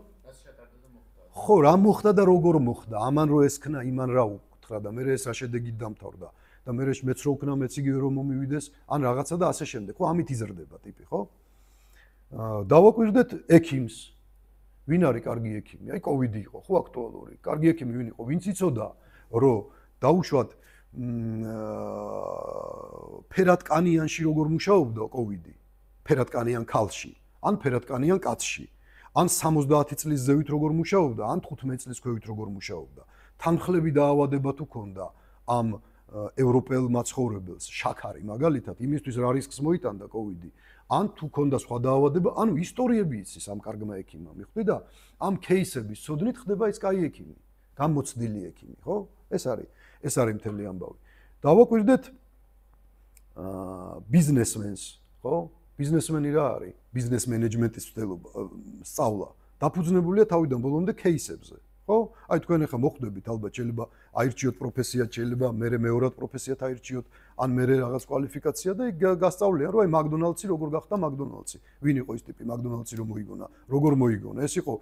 ხო, რა მოხდა და როგორ მოხდა? ამან რო ესქნა, იმან რა უთხრა და მე ეს რა შედეგით დამთავრდა და მე მეც რო ვქნა, მეც იგივე რომ მომივიდეს, ან რაღაცა და ასე შემდეგ, ხო? ამით იზრდება ტიპი, ხო? დავაკვირდეთ ექიმს. ვინ არის კარგი ექიმი? აი კოვიდი იყო, ხო აქტუალური. კარგი ექიმი ვინ იყო? ვინც იცოდა, რომ დაუშვათ ფერატკანიანში როგორ მუშაობდა კოვიდი? ფერატკანიან ქალში, ან ფერატკანიან კაცში, ან 70 წლის ზევით როგორ მუშაობდა, ან 15 წლის ქვევით როგორ მუშაობდა. თანხლები დაავადება თუ ქონდა ამ ევროპელ მაცხოვრებელს, შაქარი მაგალითად, იმისთვის რა რისკს მოიტანდა კოვიდი. ან თუ ქონდა სხვა დაავადება, ანუ ისტორიები იცის ამ კარგმა ექიმმა, მიხვდი და ამ кейსების ცოდნით ხდება ის კაი ექიმი, გამოცდილი ექიმი, ხო? ეს არის მთელი ამბავი. დავაკვირდეთ ბიზნესმენს, ხო? ბიზნესმენი რა არის? ბიზნეს მენეჯმენტის სწავლა. დაფუძნებულია თავიდან ბოლომდე кейსებზე, ხო? აი თქვენ ახლა მოხვდებით, ალბათ შეიძლება აირჩიოთ პროფესიად, შეიძლება მეორად პროფესიად აირჩიოთ, ან რაღაც კვალიფიკაცია და გასწავლიან, რომ აი მაკდონალდსი როგორ გახდა მაკდონალდსი. ვინ იყო ის ტიპი მაკდონალდსი რომ მოიგონა? როგორ მოიგონა? ეს იყო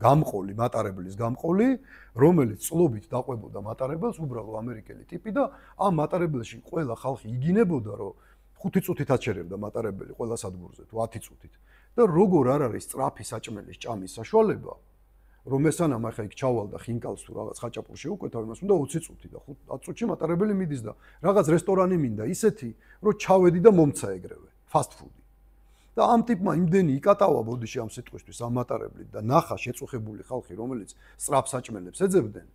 გამყოლი, მატარებლის გამყოლი, რომელიც წლობით დაყვებოდა მატარებელს, უბრალო ამერიკელი ტიპი და ამ მატარებელში ყველა ხალხი იგინებოდა, რომ 5 წუთით აჩერებდა მატარებელი ყველა სადგურზე თუ 10 წუთით. და როგორ არ არის სწრაფი საჭმელის ჭამის საშუალება, რომ ესანამ ახლა იქ ჩავალდა ხინკალს თუ რაღაც ხაჭაპურში უკეთა იმას უნდა 20 წუთი და 10 წუთში მატარებელი მიდის და რაღაც რესტორანი მინდა ისეთი, რომ ჩავედი და მომცა ეგრევე, fast food. და ამ ტიპმა იმდენი იკატავა ბოდიში ამ სიტყვისთვის ამ მატარებლით და ნახა შეწუხებული ხალხი, რომელიც სწრაფ საჭმელებს ეძებდნენ,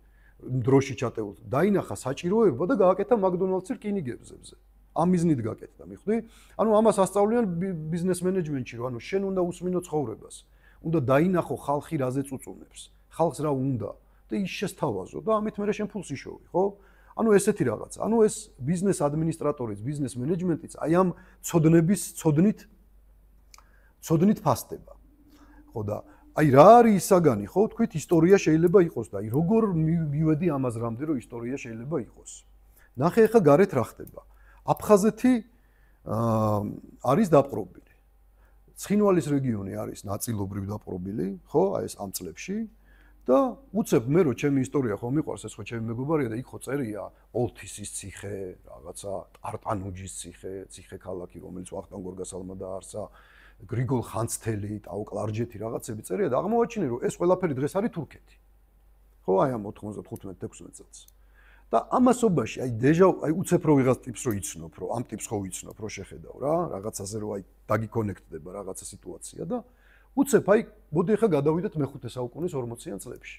დროში ჩატეულ, დაინახა საჭიროება და გააკეთა მაკდონალდსი რკინიგებზე. ამ მიზნით გაკეთდა, მიხვდი? ანუ ამას ასწავლიან ბიზნეს მენეჯმენტში, რომ ანუ შენ უნდა უსმინო ცხოვრებას. უნდა დაინახო ხალხი რაზე წუწუნებს, ხალხს რა უნდა და ის შესთავაზო და ამით მე შენ ფულს იშოვი, ხო? ანუ ესეთი რაღაც. ანუ ეს ბიზნეს ადმინისტრატორიც, ბიზნეს მენეჯმენტიც აი ამ ცოდნით ფასდება. ხო და აი რა არის ის საგანი, ხო? თქვით ისტორია შეიძლება იყოს და აი როგორ მივედი ამაზრამდე, რომ ისტორია შეიძლება იყოს. ნახე ახლა გარეთ რა ხდება. აფხაზეთი არის დაპყრობილი. ცხინვალის რეგიონი არის ნაწილობრივ დაპყრობილი, ხო, აი ეს ამ წლებში და უცებ მე რომ ჩემი ისტორია ხო მიყვარს, ეს ხო ჩემი მეგობარია და იქ ხო წერია ოლთისის ციხე, რაღაცა ტარტანუჯის ციხე ქალაქი, რომელიც ვახტანგ გორგასალმა დაარსა, გრიგოლ ხანძთელი, ტაო-კლარჯეთი რაღაცები წერია და აღმოაჩინე რომ ეს ყველაფერი დღეს არის თურქეთი. ხო, აი ამ 95-16 წელს. და ამასობაში აი უცებ რო ვიღაც ტიპს რო იცნობ, რომ ამ ტიპს ხო ვიცნობ, რო შეხედავ რა, რაღაცაზე რო აი დაგიკონექტდება რაღაცა სიტუაცია და უცებ აი მოდი ახლა გადავიდეთ მე-5 საუკუნის 40-იან წლებში.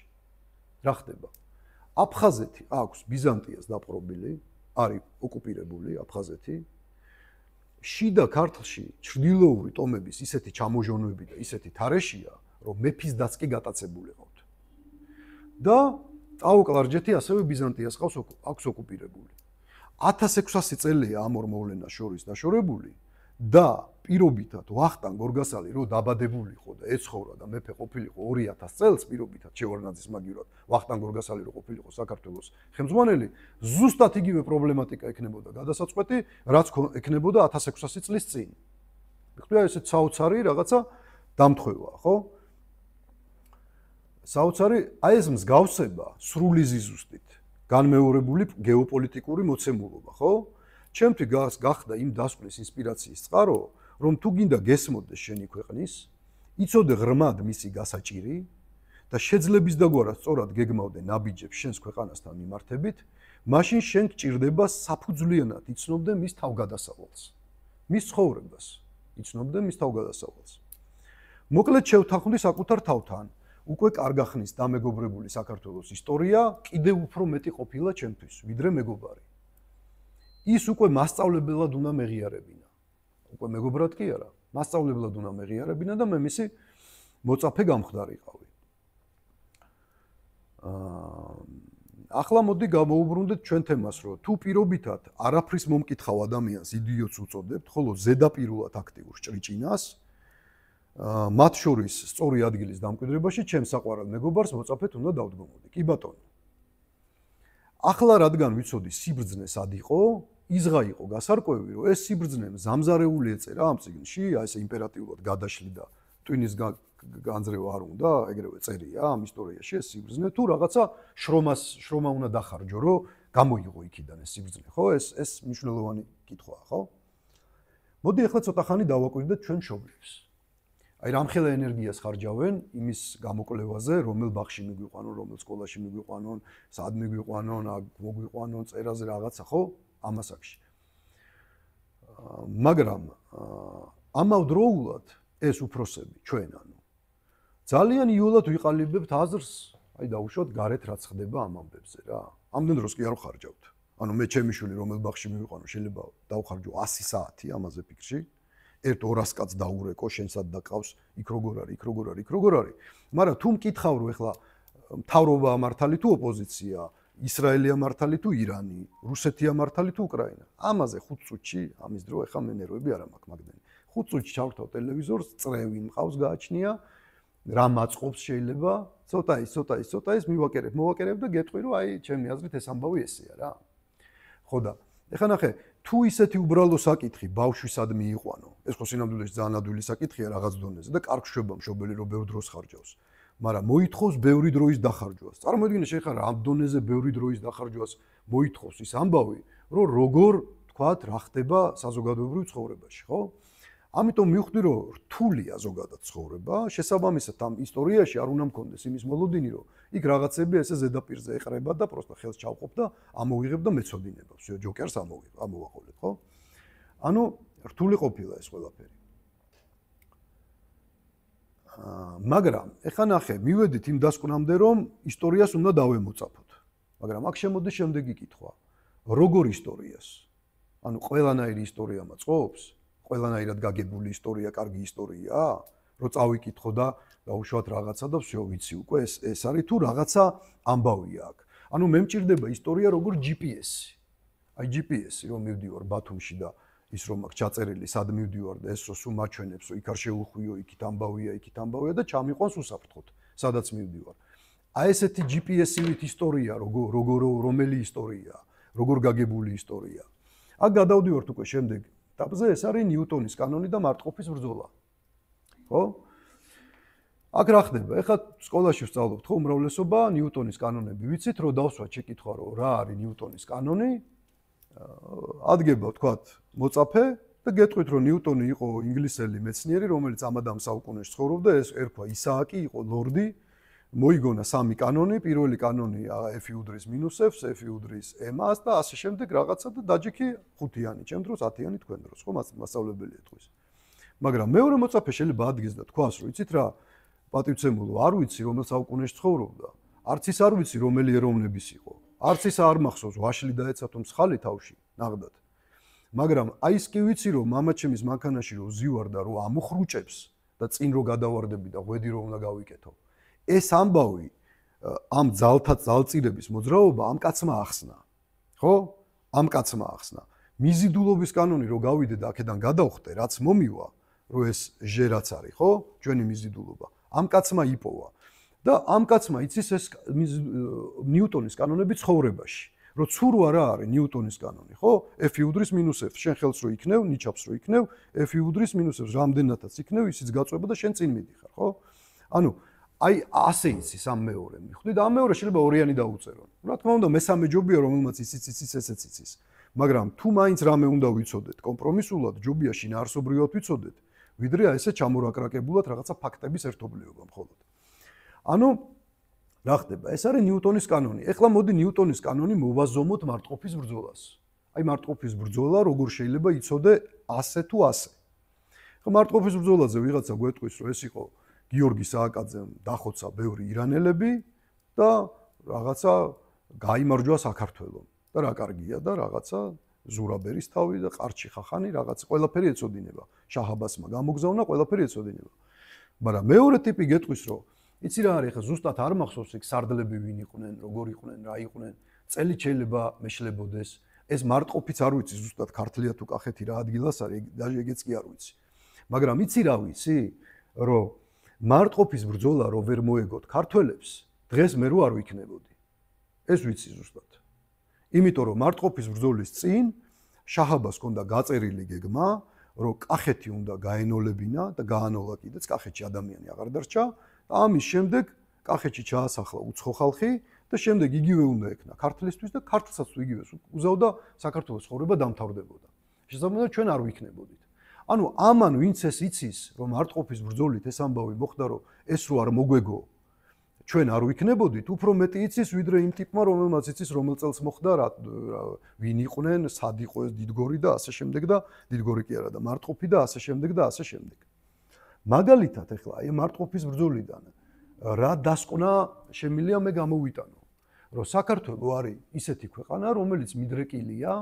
რა ხდება? აფხაზეთი აქვს ბიზანტიას დაპყრობილი, არის ოკუპირებული აფხაზეთი. შიდა ქართლში ჩრდილოური ტომების ისეთი ჩამოჟონვები და ისეთი თარეშია, რომ მეფის დაცკი გატაცებული ყავთ. და ტაო-კლარჯეთი ასევე ბიზანტიას აქვს ოკუპირებული. 1600 წელია ამ ორ მოვლენას შორის დაშორებული და პირობითად ვახტანგ გორგასალი რო დაბადებულიყო და ეცხოვრა და მეფე ყოფილიყო 2000 წელს პირობითად შევარდნაძის მაგივრად ვახტანგ გორგასალი რო ყოფილიყო საქართველოს ხელმძღვანელი, ზუსტად იგივე პრობლემატიკა ექნებოდა გადასაწყვეტი, რაც ექნებოდა 1600 წლის წინ. მიხვდია ესეთ საოცარი რაღაცა დამთხევა, ხო? საოცარი აი ეს მსგავსება სრული ზიზუსტით განმეორებული გეოპოლიტიკური მოცემულობა, ხო? ჩემთვის გახდა იმ დასკვნის ინსპირაციის წყარო, რომ თუ გინდა გესმოდეს შენი ქვეყნის, იცოდე ღრმად მისი გასაჭირი და შეძლების დაგვარად სწორად გეგმავდე ნაბიჯებს შენს ქვეყანასთან მიმართებით, მაშინ შენ გჭირდება საფუძვლიანად იცნობდე მის თავგადასავალს. მის ცხოვრებას იცნობდე მის თავგადასავალს. მოკლედ შევთანხმდი საკუთარ თავთან. უკვე კარგახნის დამეგობრებული საქართველოს ისტორია კიდევ უფრო მეტი ყოფილა ჩემთვის, ვიდრე მეგობარი. ის უკვე მასწავლებლად უნდა მეღიარებინა. უკვე მეგობრად კი არა, მასწავლებლად უნდა მეღიარებინა და მე მისი მოწაფე გამხდარიყავი. ახლა მოდი გამოვუბრუნდეთ ჩვენ თემას, რომ თუ პირობითად არაფრის მომკითხავ ადამიანს იდიოტს უწოდებთ, ხოლო ზედაპირულად აქტიურ ჭრიჭინას მათ შორის სწორი ადგილის დამკვიდრებაში ჩემს საყვარელ მეგობარს მოწაფეთ უნდა დავდგომოდი. კი ბატონო. ახლა რადგან ვიცოდი სიბრძნე სად იყო, იზღა იყო გასარკვევი, რომ ეს სიბრძნე მზამზარეული ეწერა ამ წიგნში, აი ესე იმპერატიულად გადაშლიდა ტვინის განძრევა არ უნდა, ეგრევე წერია ამ ისტორიაში ეს სიბრძნე, თუ რაღაცა შრომა უნდა დახარჯო, რომ გამოიღო იქიდან ეს სიბრძნე, ხო? ეს მნიშვნელოვანი კითხვაა, ხო? მოდი ახლა ცოტა ხანი დავაკვირდეთ ჩვენ მშობლებს. აი რამხელა ენერგიას ხარჯავენ იმის გამოკვლევაზე, რომელ ბაღში მიგვიყვანონ, რომელ სკოლაში მიგვიყვანონ, სად მიგვიყვანონ, მოგვიყვანონ წერაზე რაღაცა, ხო? ამასაკში. მაგრამ ამავდროულად ეს უფროსები ჩვენ ანუ ძალიან იოლად ვიყალიბებთ აზრს, აი დაუშვათ გარეთ რაც ხდება ამ ამბებზე რა. ამდენ დროს კი არ ვხარჯავთ. ანუ მე ჩემი შვილი რომელ ბაღში მივიყვანო, შეიძლება დავხარჯო 100 საათი ამაზე ფიქრში. ერთ 200 კაცს დაურეკო, შენსაც დაკავს, იქ როგორ არის, იქ როგორ არის, იქ როგორ არის. მაგრამ თუ მკითხავ რომ ეხლა მთავრობაა მართალი თუ ოპოზიცია, ისრაელია მართალი თუ ირანი, რუსეთია მართალი თუ უკრაინა. ამაზე 5 წუთში, ამის დრო ეხლა მე ნერვები არ მაქვს მაგდენი. 5 წუთში ჩავრთავ ტელევიზორს, წრევი მყავს გააჩნია, რა მაწყობს შეიძლება, ცოტა ის მოვაკერებ და გეტყვი რომ აი ჩემი აზრით ეს ამბავი ესეა რა. ხო და ეხლა ნახე, თუ ისეთი უბრალო საკითხი ბავშვისადმი იყვანო, ეს ხო სინამდვილეში ძალიან ადვილი საკითხია რაღაც დონეზე და კარგ შვება მშობელი რომ ბევრ დროს ხარჯავს. მაგრამ მოითხოვს ბევრი დროის დახარჯვას. წარმოიდგინე შენ ხარ ამ დონეზე ბევრი დროის დახარჯვას მოითხოვს ის ამბავი, რომ როგორ თქვათ რა ხდება საზოგადოებრივ ცხოვრებაში, ხო? ამიტომ მივხვდი რომ რთულია ზოგადად ცხოვრება, შესაბამისად ამ ისტორიაში არ უნდა მქონდეს იმის მოლოდინი, რომ იქ რაღაცები ესე ზედაპირზე ეყრება და პროსტა ხელს ჩავყოფ და ამოვიღებ და მეცოდინება. всё, ჯოკერს ამოვაყოლებ, ხო? ანუ რთული ყოფილა ეს ყველაფერი. მაგრამ ეხლა ნახე, მივედით იმ დასკვნამდე, რომ ისტორიას უნდა დავემოწაფოთ. მაგრამ აქ შემოდის შემდეგი კითხვა. როგორ ისტორიას? ანუ ყველანაირი ისტორია მაწყობს? ყველანაირად გაგებული ისტორია, კარგი ისტორიაა? რო წავიკითხო და დაუშვათ რაღაცა და всё, ვიცი უკვე ეს არის თუ რაღაცა ამბავია აქ. ანუ მე მჭირდება ისტორია როგორ GPS-ი. აი GPS-ი რომ მივდივარ ბათუმში და ის რომ აქ ჩაწერილი სად მივდივარ და ეს რო სულ მაჩვენებს რომ იქ არ შეუხვიო, იქით ამბავია და ჩამიყვანს უსაფრთხოდ, სადაც მივდივარ. აი ესეთი GPS-ივით ისტორია რომელი ისტორია, როგორ გაგებული ისტორია. აქ გადავდივართ უკვე შემდეგ ეტაპზე, ეს არის ნიუტონის კანონი და მარტყოფის ბრძოლა. ხო? აქ რა ხდება? ეხლა სკოლაში ვსწავლობთ ხო უმრავლესობა ნიუტონის კანონები ვიცით, რომ დავსვათ შეკითხვა, რომ რა არის ნიუტონის კანონი? ადგება თქვათ მოწაფე და გეტყვით რომ ნიუტონი იყო ინგლისელი მეცნიერი, რომელიც ამადამ საუკუნეში ცხოვრობდა, ეს ერქვა ისააკი, იყო ლორდი, მოიგონა 3 კანონი, პირველი კანონი F უდრის -F, F უდრის M-ს და ასე შემდეგ რაღაცა და დაჯექი 5-იანი, ჩემ დროს 10-იანი თქვენ დროს, ხო მასწავლებელი ეთქვის. მაგრამ მეორე მოწაფე შეიძლება ადგეს და თქვას, რომ იცით რა, პატივცემულო, არ ვიცი რომელ საუკუნეში ცხოვრობდა, არც ის არ ვიცი რომელი ეროვნების იყო. არც ის არ მახსოვს ვაშლი დაეცა თუ მსხალი თავში, ნახდათ. მაგრამ აი ის კი ვიცი რომ მამაჩემის მანქანაში რომ ზივარ და რომ ამოხრუჭებს და წინ რო გადავარდები და ღვედი რო უნდა გავიკეთო. ეს ამბავი ამ ძალწირების მოძრაობა ამ კაცმა ახსნა. ხო? ამ კაცმა ახსნა. მიზიდულობის კანონი რო გავიდე და აქედან გადავხტე, რაც მომივა, რომ ეს ჟერაც არის, ხო? ჩვენი მიზიდულობა. ამ კაცმა იპოვა. და ამ კაცმა იცის ეს ნიუტონის კანონები ცხოვრებაში. რომ ცურო არა არის ნიუტონის კანონი, ხო? F უდრის -F, შენ ხელს რო იქნევ, ნიჩაბს რო იქნევ, F უდრის -F, რამდენადაც იქნევ, ისიც გაწובה და შენ წინ მიდიხარ, ხო? ანუ აი ასე იცის ამ მეორე მიხვდი და ამ მეორე შეიძლება ორიანი დაუწერონ. რა თქმა უნდა, მესამე ჯობია, რომელმაც ისიც ესეც იცის. მაგრამ თუ მაინც რამე უნდა ვიცოდეთ, კომპრომისულად ჯობია შინაარსობრივად ვიცოდეთ, ვიდრე აი ესე ჩამორაკრაკებულად რაღაცა ფაქტების ერთობლიობა მხოლოდ. ანუ რა ხდება? ეს არის ნიუტონის კანონი. ეხლა მოდი ნიუტონის კანონი მოვაზომოთ მარტყოფის ბრძოლას. აი მარტყოფის ბრძოლა როგორ შეიძლება იცოდე ასე თუ ასე. ხო მარტყოფის ბრძოლაზე ვიღაცა გვეტყვის, რომ ეს იყო გიორგი სააკაძემ დახოცა ბევრი ირანელები და რაღაცა გაიმარჯვა საქართველომ. და რა კარგია და რაღაცა ზურაბერის თავი და ყარჩი ხახანი რაღაც ყველაფერი ეწოდინება. შაჰაბასმა გამოგზავნა ყველაფერი ეწოდინება. მაგრამ მეორე ტიპი გეტყვის, რომ იცი რა არის, ხა ზუსტად არ მახსოვს იქ სარდლები ვინ იყვნენ, როგორ იყვნენ, რა იყვნენ. წელი შეიძლება მეშლებოდეს. ეს მარტყოფიც არ ვიცი ზუსტად ქართლია თუ კახეთი რა ადგილას არის, დაჟე ეგეც კი არ ვიცი. მაგრამ იცი რა ვიცი? რომ მარტყოფის ბრძოლა რო ვერ მოეგოთ ქართველებს, დღეს მე რო არ ვიქნებოდი. ეს ვიცი ზუსტად. იმიტომ რომ მარტყოფის ბრძოლის წინ შაჰაბას ჰქონდა გაწერილი გეგმა, რომ კახეთი უნდა გაენოლებინა და გაანოლა კიდეც კახეთში ადამიანი აღარ დარჩა და ამის შემდეგ კახეთში ჩაასახლა უცხო ხალხი და შემდეგ იგივე უნდა ექნა ქართლისთვის და ქართლსაც იგივეს უზავდა საქართველოს ცხოვრება დამთავრდებოდა. შესაბამისად ჩვენ არ ვიქნებოდით. ანუ ამან ვინც ეს იცის, რომ მარტყოფის ბრძოლით ეს ამბავი მოხდა, რომ ეს რო არ მოგვეგო, ჩვენ არ ვიქნებოდით, უფრო მეტი იცის, ვიდრე იმ ტიპმა, რომელმაც იცის, რომელ წელს მოხდა, ვინ იყვნენ, სად იყო ეს დიდგორი და ასე შემდეგ და დიდგორი კი არა და მარტყოფი და ასე შემდეგ და ასე შემდეგ. მაგალითად, ეხლა აი მარტყოფის ბრძოლიდან რა დასკვნა შემიძლია მე გამოვიტანო, რომ საქართველო არის ისეთი ქვეყანა, რომელიც მიდრეკილია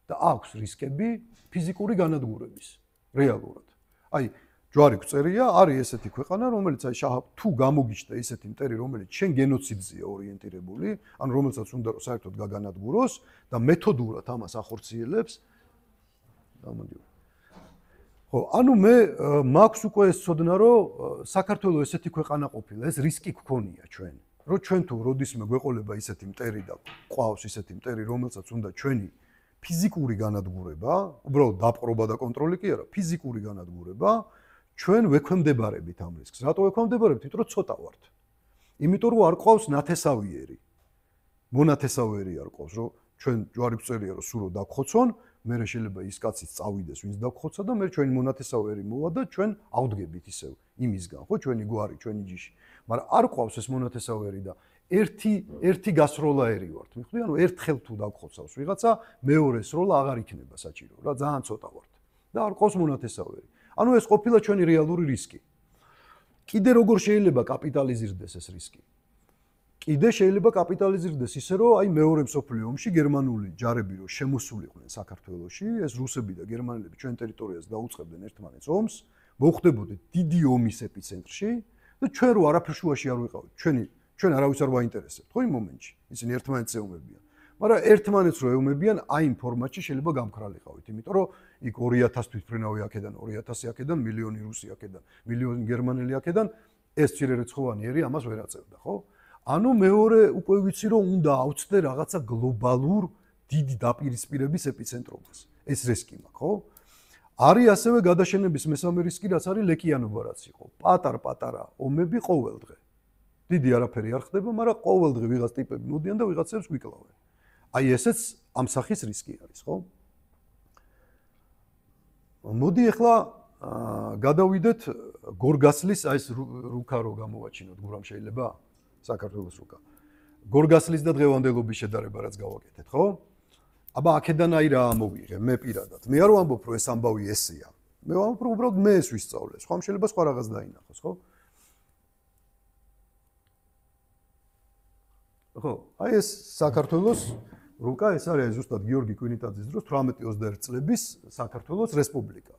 და აქვს რისკები ფიზიკური განადგურების. რეალურად. აი, ჯვარი გწერია, არის ესეთი ქვეყანა, რომელიც აი თუ გამოგიჩნდა ესეთი მტერი, რომელიც შენ გენოციდზეა ორიენტირებული, ანუ რომელსაც უნდა რომ საერთოდ გაგანადგუროს და მეთოდურად ამას ახორციელებს. დამოდი. ხო, ანუ მე მაქვს უკვე ეს ცოდნა, რომ საქართველოს ესეთი ქვეყანა ყოფილა, ეს რისკი გქონია ჩვენ. რომ ჩვენ თუ როდისმე გვეყოლება ისეთი მტერი და ყავს ისეთი მტერი, რომელსაც უნდა ჩვენი ფიზიკური განადგურება, უბრალოდ დაპყრობა და კონტროლი კი არა, ფიზიკური განადგურება, ჩვენ ვექვემდებარებით ამ რისკს. რატო ვექვემდებარებით? იმიტომ რომ ცოტა ვართ. იმიტომ რომ არ ყავს ნათესავიერი. მონათესავიერი არ ყავს, რომ ჩვენ ჯვარი გწერია, რომ სულ დაგხოცონ, მე შეიძლება ის კაციც წავიდეს, ვინც დაგხოცა და მე ჩვენი მონათესავიერი მოვა და ჩვენ ავდგებით ისევ იმისგან, ხო, ჩვენი გვარი, ჩვენი ჯიში. მაგრამ არ ყავს ეს მონათესავიერი და ერთი გასროლაერი ვართ. მიხვდი, ანუ ერთხელ თუ დაგხოცავს ვიღაცა, მეორე სროლა აღარ იქნება საჭირო, რა ძალიან ცოტა ვართ. და არ ყავს მონათესავიერი. ანუ ეს ყოფილა ჩვენი რეალური რისკი. კიდე როგორ შეიძლება კაპიტალიზირდეს ეს რისკი? კიდე შეიძლება კაპიტალიზირდეს ისე, რომ აი მეორე მსოფლიო ომში გერმანული ჯარები რო შემოსულიყვნენ საქართველოში, ეს რუსები და გერმანელები ჩვენ ტერიტორიაზე დაუწყებდნენ ერთმანეთს ომს, მოხდებოდა დიდი ომის ეპიცენტრში და ჩვენ რო არაფერ შუაში არ ვიყავით. ჩვენ არავის არ ვაინტერესებთ, ხო იმ მომენტში. ისინი ერთმანეთს ეომებიან. მაგრამ ერთმანეთს რო ეომებიან, აი იმ ფორმატში შეიძლება გამქრალიყავით, იმიტომ რომ იქ 2000 თვითმფრინავი აქედან, 2000 აქედან, მილიონი რუსი აქედან, მილიონი გერმანელი აქედან, ეს ცირერეცხოვანი ერი ამას ვერ აწევდა, ხო? ანუ მეორე უკვე ვიცი რომ უნდა ავწდე რაღაცა გლობალურ დიდი დაპირისპირების ეპიცენტრობას. ეს რისკი მაქვს, ხო? არის ასევე გადაშენების მესამე რისკი, რაც არის ლეკიანობა რაც იყო. პატარ-პატარა ომები ყოველდღე. დიდი არაფერი არ ხდება, მაგრამ ყოველდღე ვიღაც ტიპები მოდიან და ვიღაცებს გვიკლავენ. აი ესეც ამ სახის რისკი არის, ხო? მოდი ახლა გადავიდეთ გორგასლის აი ეს რუკა რო გამოვაჩინოთ გურამ შეიძლება საქართველოს რუკა. გორგასლის და დღევანდელობის შედარება რაც გავაკეთეთ, ხო? აბა აქედან აი რა ამოვიღე მე პირადად. მე არ ვამბობ რომ ეს ამბავი ესეა. მე ვამბობ რომ უბრალოდ მე ეს ვისწავლე. სხვა შეიძლება სხვა რაღაც დაინახოს, ხო? ხო, აი ეს საქართველოს რუკა ეს არის ზუსტად გიორგი კვინიტაძის დროს 18-21 წლების საქართველოს რესპუბლიკა.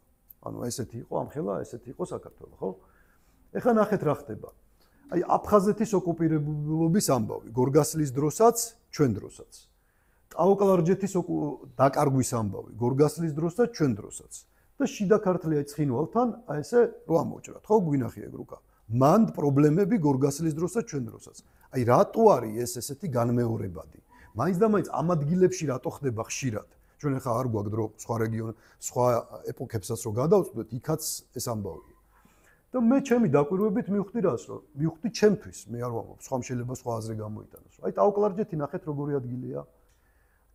ანუ ესეთი იყო ამხელა, ესეთი იყო საქართველო, ხო? ეხლა ნახეთ რა ხდება. აი აფხაზეთის ოკუპირებულობის ამბავი, გორგასლის დროსაც, ჩვენ დროსაც. ტაო-კლარჯეთის დაკარგვის ამბავი, გორგასლის დროსაც, ჩვენ დროსაც. და შიდა ქართლია ცხინვალთან, აი ესე რო ამოჭრათ, ხო, გვინახია რუკა. მანდ პრობლემები გორგასლის დროსაც, ჩვენ დროსაც. აი რატო არის ეს ესეთი განმეორებადი? მაინც და მაინც ამ ადგილებში რატო ხდება ხშირად? ჩვენ ახლა არ გვაქვს დრო სხვა რეგიონ, სხვა ეპოქებსაც რო გადავწყვეტ, იქაც ეს ამბავია. და მე ჩემი დაკვირვებით მივხვდი რას, რომ მივხვდი ჩემთვის, მე არ ვამბობ, სხვა შეიძლება სხვა აზრი გამოიტანოს. აი ტაო-კლარჯეთი ნახეთ როგორი ადგილია.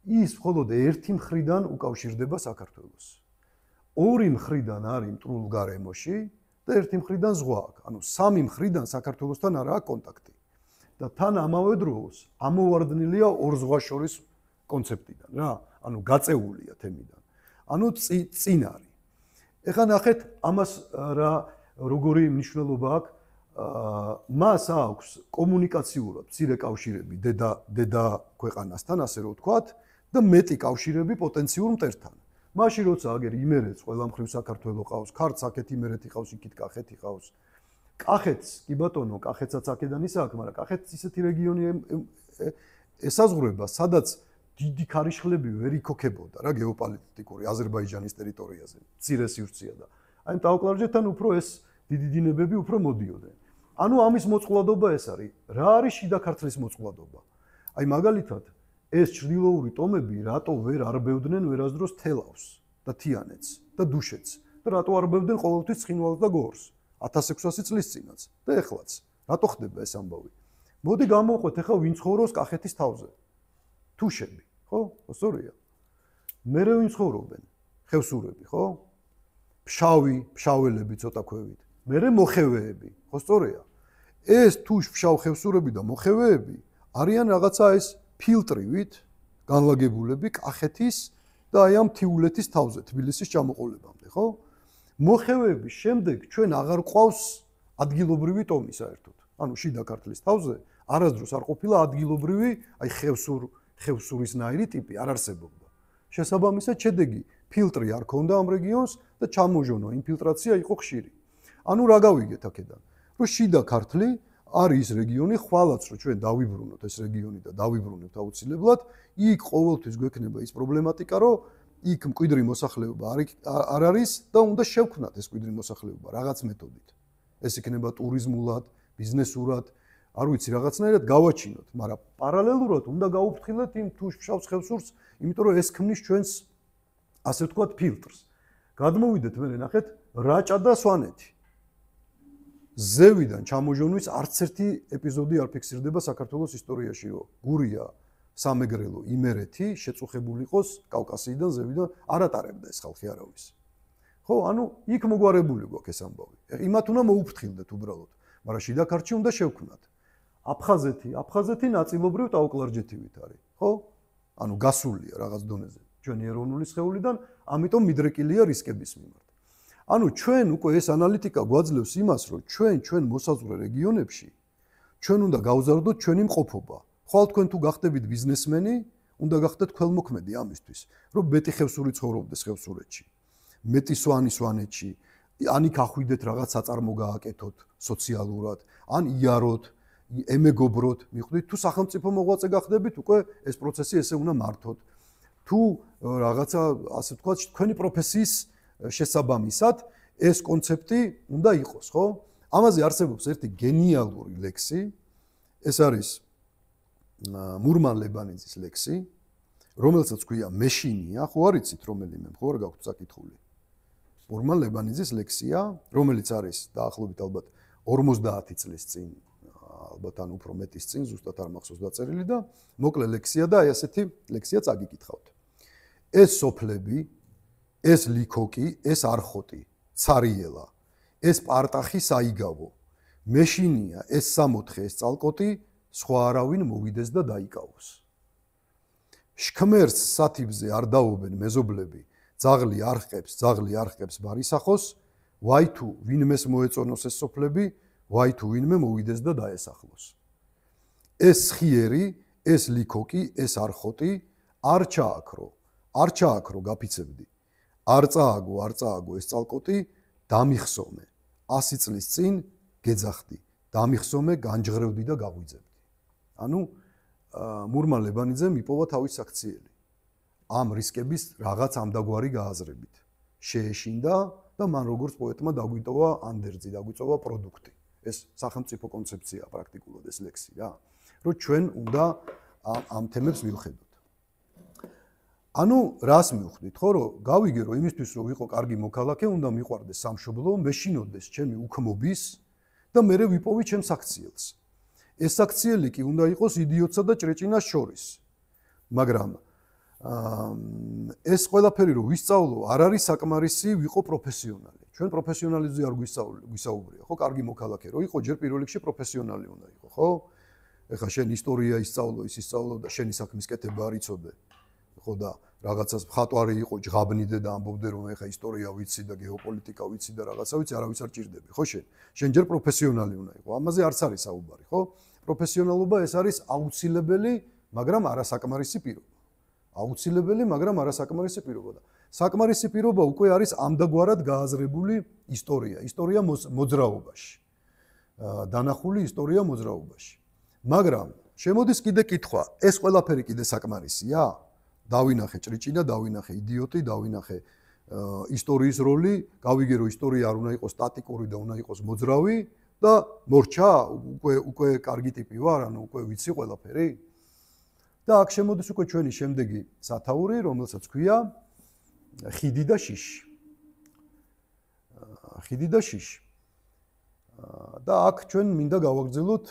ის მხოლოდ ერთი მხრიდან უკავშირდება საქართველოს. ორი მხრიდან არის მტრულ გარემოში და ერთი მხრიდან ზღვა აქვს. ანუ სამი მხრიდან საქართველოსთან არ აქვს კონტაქტი. და თან ამავე დროს ამოვარდნილია ორ ზღვას შორის კონცეპტიდან რა, ანუ გაწეულია თემიდან. ანუ წინ არის. ეხლა ნახეთ ამას რა როგორი მნიშვნელობა აქვს. მას აქვს კომუნიკაციურად მცირე კავშირები დედა ქვეყანასთან, ასე რომ ვთქვათ, და მეტი კავშირები პოტენციურ მტერთან. მაშინ როცა აგერ იმერეთს ყველა მხრივ საქართველოს ყავს, ქართლს აქეთ იმერეთი ყავს, იქით კახეთი ყავს. კახეთს, კი ბატონო, კახეთსაც აქედან ის აქვს, მაგრამ კახეთს ისეთი რეგიონი ესაზღვრება, სადაც დიდი ქარიშხლები ვერ იქოქებოდა რა გეოპოლიტიკური აზერბაიჯანის ტერიტორიაზე. მცირე სივრცეა და აი ტაო-კლარჯეთთან უფრო ეს დიდი დინებები უფრო მოდიოდნენ. ანუ ამის მოწყვლადობა ეს არის. რა არის შიდა ქართლის მოწყვლადობა? აი მაგალითად, ეს ჩრდილოური ტომები რატო ვერ არბევდნენ ვერასდროს თელავს და თიანეთს და დუშეთს და რატო არბევდნენ ყოველთვის ცხინვალს და გორს 1600 წლის წინაც და ეხლაც. რატო ხდება ეს ამბავი? მოდი გამოვყვეთ ახლა ვინ ცხოვრობს კახეთის თავზე. თუშები, ხო? სწორია. მერე ვინ ცხოვრობენ? ხევსურები, ხო? ფშაველები ცოტა ქვევით. მერე მოხევეები, ხო სწორია? ეს ფშავ ხევსურები და მოხევეები არიან რაღაცა ეს ფილტრივით განლაგებულები კახეთის და აი ამ თიულეთის თავზე, თბილისის ჩამოყოლებამდე, ხო? მოხევეების შემდეგ ჩვენ აღარ ყავს ადგილობრივი ტომი საერთოდ. ანუ შიდა ქართლის თავზე არასდროს არ ყოფილა ადგილობრივი, აი ხევსურისნაირი ტიპი არ არსებობდა. შესაბამისად, შედეგი ფილტრი არ ქონდა ამ რეგიონს და ჩამოჟონო ინფილტრაცია იყო ხშირი. ანუ რა გავიგეთ აქედან? რომ შიდა ქართლი არის ის რეგიონი, ხვალაც რომ ჩვენ დავიბრუნოთ ეს რეგიონი და დავიბრუნებთ აუცილებლად, იქ ყოველთვის გვექნება ის პრობლემატიკა, რომ იქ მკვიდრი მოსახლეობა არ არის და უნდა შევქმნათ ეს მკვიდრი მოსახლეობა რაღაც მეთოდით. ეს იქნება ტურიზმულად, ბიზნესურად, არ ვიცი, რაღაცნაირად გავაჩინოთ, მაგრამ პარალელურად უნდა გაუფრთხილოთ იმ თუშ-ფშავს ხევსურს, იმიტომ რომ ეს ქმნის ჩვენს ასე ვთქვათ ფილტრს. გადმოვიდეთ მე ნახეთ რაჭა და სვანეთი. ზევიდან ჩამოჟონვის არც ერთი ეპიზოდი არ ფიქსირდება საქართველოს ისტორიაში, რომ გურია, სამეგრელო, იმერეთი შეწუხებული იყოს კავკასიიდან, ზევიდან არ ატარებდა ეს ხალხი არავის. ხო, ანუ იქ მოგვარებული გვაქვს ეს ამბავი. იმათ უნდა მოუფრთხილდეთ უბრალოდ, მაგრამ შიდა ქართლში უნდა შევქმნათ. აფხაზეთი ნაწილობრივ ტაოკლარჯეთივით არის, ხო? ანუ გასულია რაღაც დონეზე ჩვენი ეროვნული სხეულიდან, ამიტომ მიდრეკილია რისკების მიმართ. ანუ ჩვენ უკვე ეს ანალიტიკა გვაძლევს იმას, რომ ჩვენ მოსაზღვრე რეგიონებში ჩვენ უნდა გავზარდოთ ჩვენი მყოფობა. ხვალ თქვენ თუ გახდებით ბიზნესმენი, უნდა გახდეთ ქველმოქმედი ამისთვის, რომ მეტი ხევსური ცხოვრობდეს ხევსურეთში, მეტი სვანი სვანეთში, ან იქ ახვიდეთ რაღაც საწარმო გააკეთოთ სოციალურად, ან იაროთ, ემეგობროთ, მიხვდით, თუ სახელმწიფო მოღვაწე გახდებით, უკვე ეს პროცესი ესე უნდა მართოთ. თუ რაღაცა ასე ვთქვათ, თქვენი პროფესიის შესაბამისად ეს კონცეფტი უნდა იყოს, ხო? ამაზე არსებობს ერთი გენიალური ლექსი, ეს არის მურმან ლებანიძის ლექსი, რომელსაც ქვია მეშინია, ხო არ იცით რომელიმე, ხო არ გაქვთ საკითხული. მურმან ლებანიძის ლექსია, რომელიც არის დაახლოებით ალბათ 50 წლის წინ, ალბათ ან უფრო მეტის წინ, ზუსტად არ მახსოვს დაწერილი და მოკლე ლექსია და აი ასეთი ლექსია წაგიკითხავთ. ეს სოფლები, ეს ლიქოკი, ეს არხოტი, ცარიელა, ეს პარტახი საიგავო, მეშინია, ეს სამოთხე, ეს წალკოტი, სხვა არავინ მოვიდეს და დაიკავოს. შქმერს სათიბზე არ დაობენ მეზობლები, ძაღლი არხყებს ბარისახოს, ვაი თუ ვინმეს მოეწონოს ეს სოფლები, ვაი თუ ვინმე მოვიდეს და დაესახლოს. ეს ხიერი, ეს ლიქოკი, ეს არხოტი არ ჩააქრო გაფიცებდი. არ წააგო ეს წალკოტი, დამიხსომე. 100 წლის წინ გეძახდი, დამიხსომე, განჯღრევდი და გაღვიძებდი. ანუ მურმან ლებანიძემ იპოვა თავის საქციელი. ამ რისკების რაღაც ამდაგვარი გააზრებით. შეეშინდა და მან როგორც პოეტმა დაგვიტოვა ანდერძი, დაგვიწოვა პროდუქტი. ეს სახელმწიფო კონცეფცია პრაქტიკულად ეს ლექსი რა. რომ ჩვენ უნდა ამ თემებს მივხედოთ. ანუ რას მივხვდით, ხო, რომ გავიგე, რომ იმისთვის რომ ვიყო კარგი მოქალაქე, უნდა მიყვარდეს სამშობლო, მეშინოდეს ჩემი უქმობის და მერე ვიპოვი ჩემს აქციელს. ეს აქციელი კი უნდა იყოს იდიოტსა და ჭრეჭინას შორის. მაგრამ ეს ყველაფერი რომ ვისწავლო, არ არის საკმარისი ვიყო პროფესიონალი. ჩვენ პროფესიონალიზმზე არ გვისაუბრია, ხო, კარგი მოქალაქე რო იყო, ჯერ პირველ რიგში პროფესიონალი უნდა იყო, ხო? ეხლა შენ ისტორია ისწავლო, ის ისწავლო და შენი საქმის კეთება არ იცოდე. ხო და რაღაცას მხატვარი იყო, ჯღაბნიდე და ამბობდე რომ ეხა ისტორია ვიცი და გეოპოლიტიკა ვიცი და რაღაცა ვიცი, არავის არ ჭირდები, ხო შენ? შენ ჯერ პროფესიონალი უნდა იყო. ამაზე არც არის საუბარი, ხო? პროფესიონალობა ეს არის აუცილებელი, მაგრამ არასაკმარისი პირობა. აუცილებელი, მაგრამ არასაკმარისი პირობა და საკმარისი პირობა უკვე არის ამდაგვარად გააზრებული ისტორია მოძრაობაში. დანახული ისტორია მოძრაობაში. მაგრამ შემოდის კიდე კითხვა, ეს ყველაფერი კიდე საკმარისია? დავინახე ჭრიჭინა, დავინახე იდიოტი, დავინახე ისტორიის როლი, გავიგე რომ ისტორია არ უნდა იყოს სტატიკური და უნდა იყოს მოძრავი და მორჩა, უკვე კარგი ტიპი ვარ, ანუ უკვე ვიცი ყველაფერი. და აქ შემოდის უკვე ჩვენი შემდეგი სათაური, რომელსაც ქვია ხიდი და შიში. ხიდი და შიში. და აქ ჩვენ მინდა გავაგრძელოთ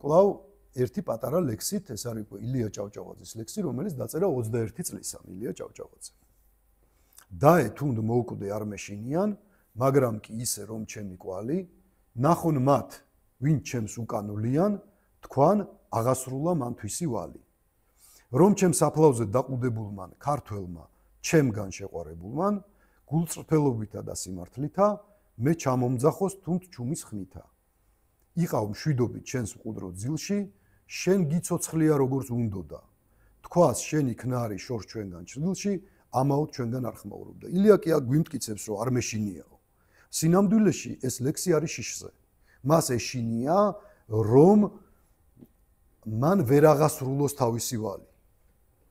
კვლავ ერთი პატარა ლექსით, ეს არის ილია ჭავჭავაძის ლექსი, რომელიც დაწერა 21 წლისა ილია ჭავჭავაძე. დაე თუნდ მოუკვდე არ მეშინიან, მაგრამ კი ისე რომ ჩემი კვალი, ნახონ მათ, ვინ ჩემს უკანოლიან, თქვან აღასრულა მანთვისი ვალი. რომ ჩემს აფლავზე დაყუდებულმან ქართველმა, ჩემგან შეყვარებულმან, გულწრფელობითა და სიმართლითა, მე ჩამომძახოს თუნდ ჩუმის ხმითა. იყავ მშვიდობით შენს მყუდრო ძილში, შენ გიცოცხლია როგორც უნდოდა. თქვას შენი ქნარი შორს ჩვენგან ჭრილში, ამაოდ ჩვენგან არ ხმაურობდა. ილია კი აქ გვიმტკიცებს, რომ არ მეშინიაო. სინამდვილეში ეს ლექსი არის შიშზე. მას ეშინია, რომ მან ვერ აღასრულოს თავისი ვალი.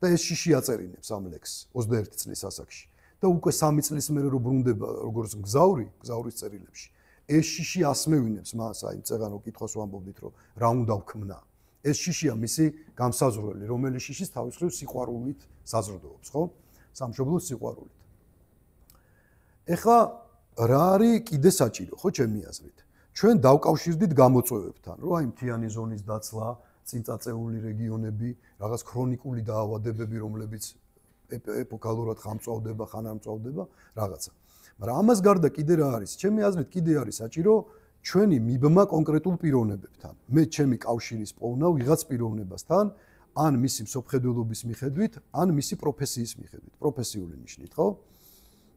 და ეს შიში აწერინებს ამ ლექსს 21 წლის ასაკში. და უკვე 3 წლის მერე რო ბრუნდება როგორც გზავრის წერილებში. ეს შიში ასმევინებს მას, აი წეგანო კითხოს ვამბობდით, რომ რა უნდა ვქმნა. ეს შიშია მისი გამსაზღვრელი, რომელიც შიშის თავის მხრივ სიყვარულით საზრდოობს, ხო? სამშობლოს სიყვარულით. ეხლა რა არის კიდე საჭირო, ხო, ჩემი აზრით? ჩვენ დავკავშირდით გამოწვევებთან, რომ აი მთიანი ზონის დაცლა, წინწაწეული რეგიონები, რაღაც ქრონიკული დაავადებები, რომლებიც ეპოქალურად ხამწვავდება, ხან არ მწვავდება, რაღაცა. მაგრამ ამას გარდა კიდე რა არის? ჩემი აზრით კიდე არის საჭირო ჩვენი მიბმა კონკრეტულ პიროვნებებთან. მე ჩემი კავშირის პოვნა ვიღაც პიროვნებასთან, ან მისი მსოფლმხედველობის მიხედვით, ან მისი პროფესიის მიხედვით, პროფესიული ნიშნით, ხო?